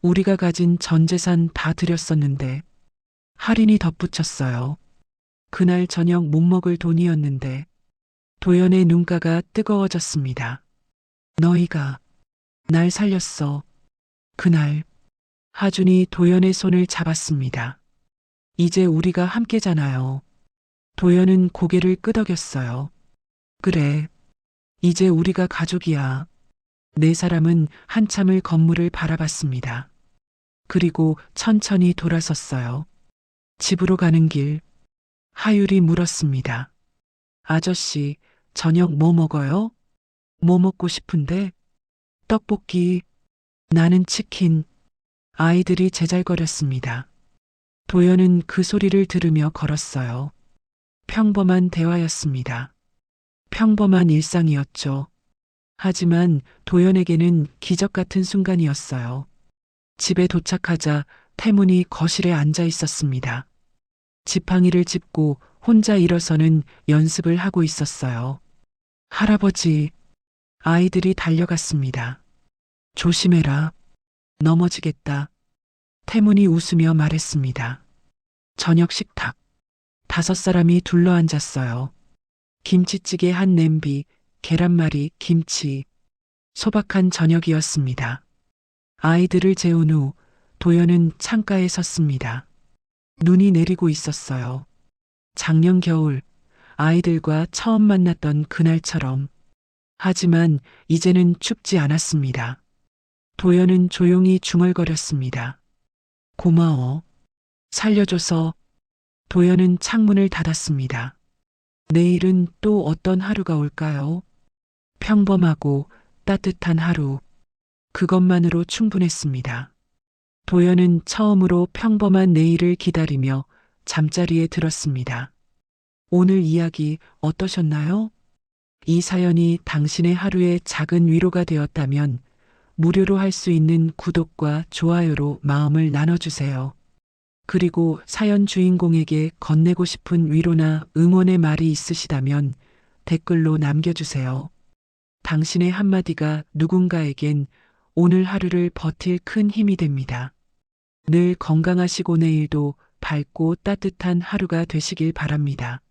우리가 가진 전 재산 다 드렸었는데. 할인이 덧붙였어요. 그날 저녁 못 먹을 돈이었는데. 도연의 눈가가 뜨거워졌습니다. 너희가 날 살렸어. 그날. 하준이 도연의 손을 잡았습니다. 이제 우리가 함께잖아요. 도연은 고개를 끄덕였어요. 그래. 이제 우리가 가족이야. 네 사람은 한참을 건물을 바라봤습니다. 그리고 천천히 돌아섰어요. 집으로 가는 길. 하율이 물었습니다. 아저씨, 저녁 뭐 먹어요? 뭐 먹고 싶은데? 떡볶이. 나는 치킨. 아이들이 제잘거렸습니다. 도연은 그 소리를 들으며 걸었어요. 평범한 대화였습니다. 평범한 일상이었죠. 하지만 도연에게는 기적 같은 순간이었어요. 집에 도착하자 태문이 거실에 앉아 있었습니다. 지팡이를 짚고 혼자 일어서는 연습을 하고 있었어요. 할아버지, 아이들이 달려갔습니다. 조심해라. 넘어지겠다. 태문이 웃으며 말했습니다. 저녁 식탁. 5사람이 둘러앉았어요. 김치찌개 한 냄비, 계란말이, 김치. 소박한 저녁이었습니다. 아이들을 재운 후 도연은 창가에 섰습니다. 눈이 내리고 있었어요. 작년 겨울 아이들과 처음 만났던 그날처럼. 하지만 이제는 춥지 않았습니다. 도연은 조용히 중얼거렸습니다. 고마워. 살려줘서. 도연은 창문을 닫았습니다. 내일은 또 어떤 하루가 올까요? 평범하고 따뜻한 하루. 그것만으로 충분했습니다. 도연은 처음으로 평범한 내일을 기다리며 잠자리에 들었습니다. 오늘 이야기 어떠셨나요? 이 사연이 당신의 하루에 작은 위로가 되었다면 무료로 할 수 있는 구독과 좋아요로 마음을 나눠주세요. 그리고 사연 주인공에게 건네고 싶은 위로나 응원의 말이 있으시다면 댓글로 남겨주세요. 당신의 한마디가 누군가에겐 오늘 하루를 버틸 큰 힘이 됩니다. 늘 건강하시고 내일도 밝고 따뜻한 하루가 되시길 바랍니다.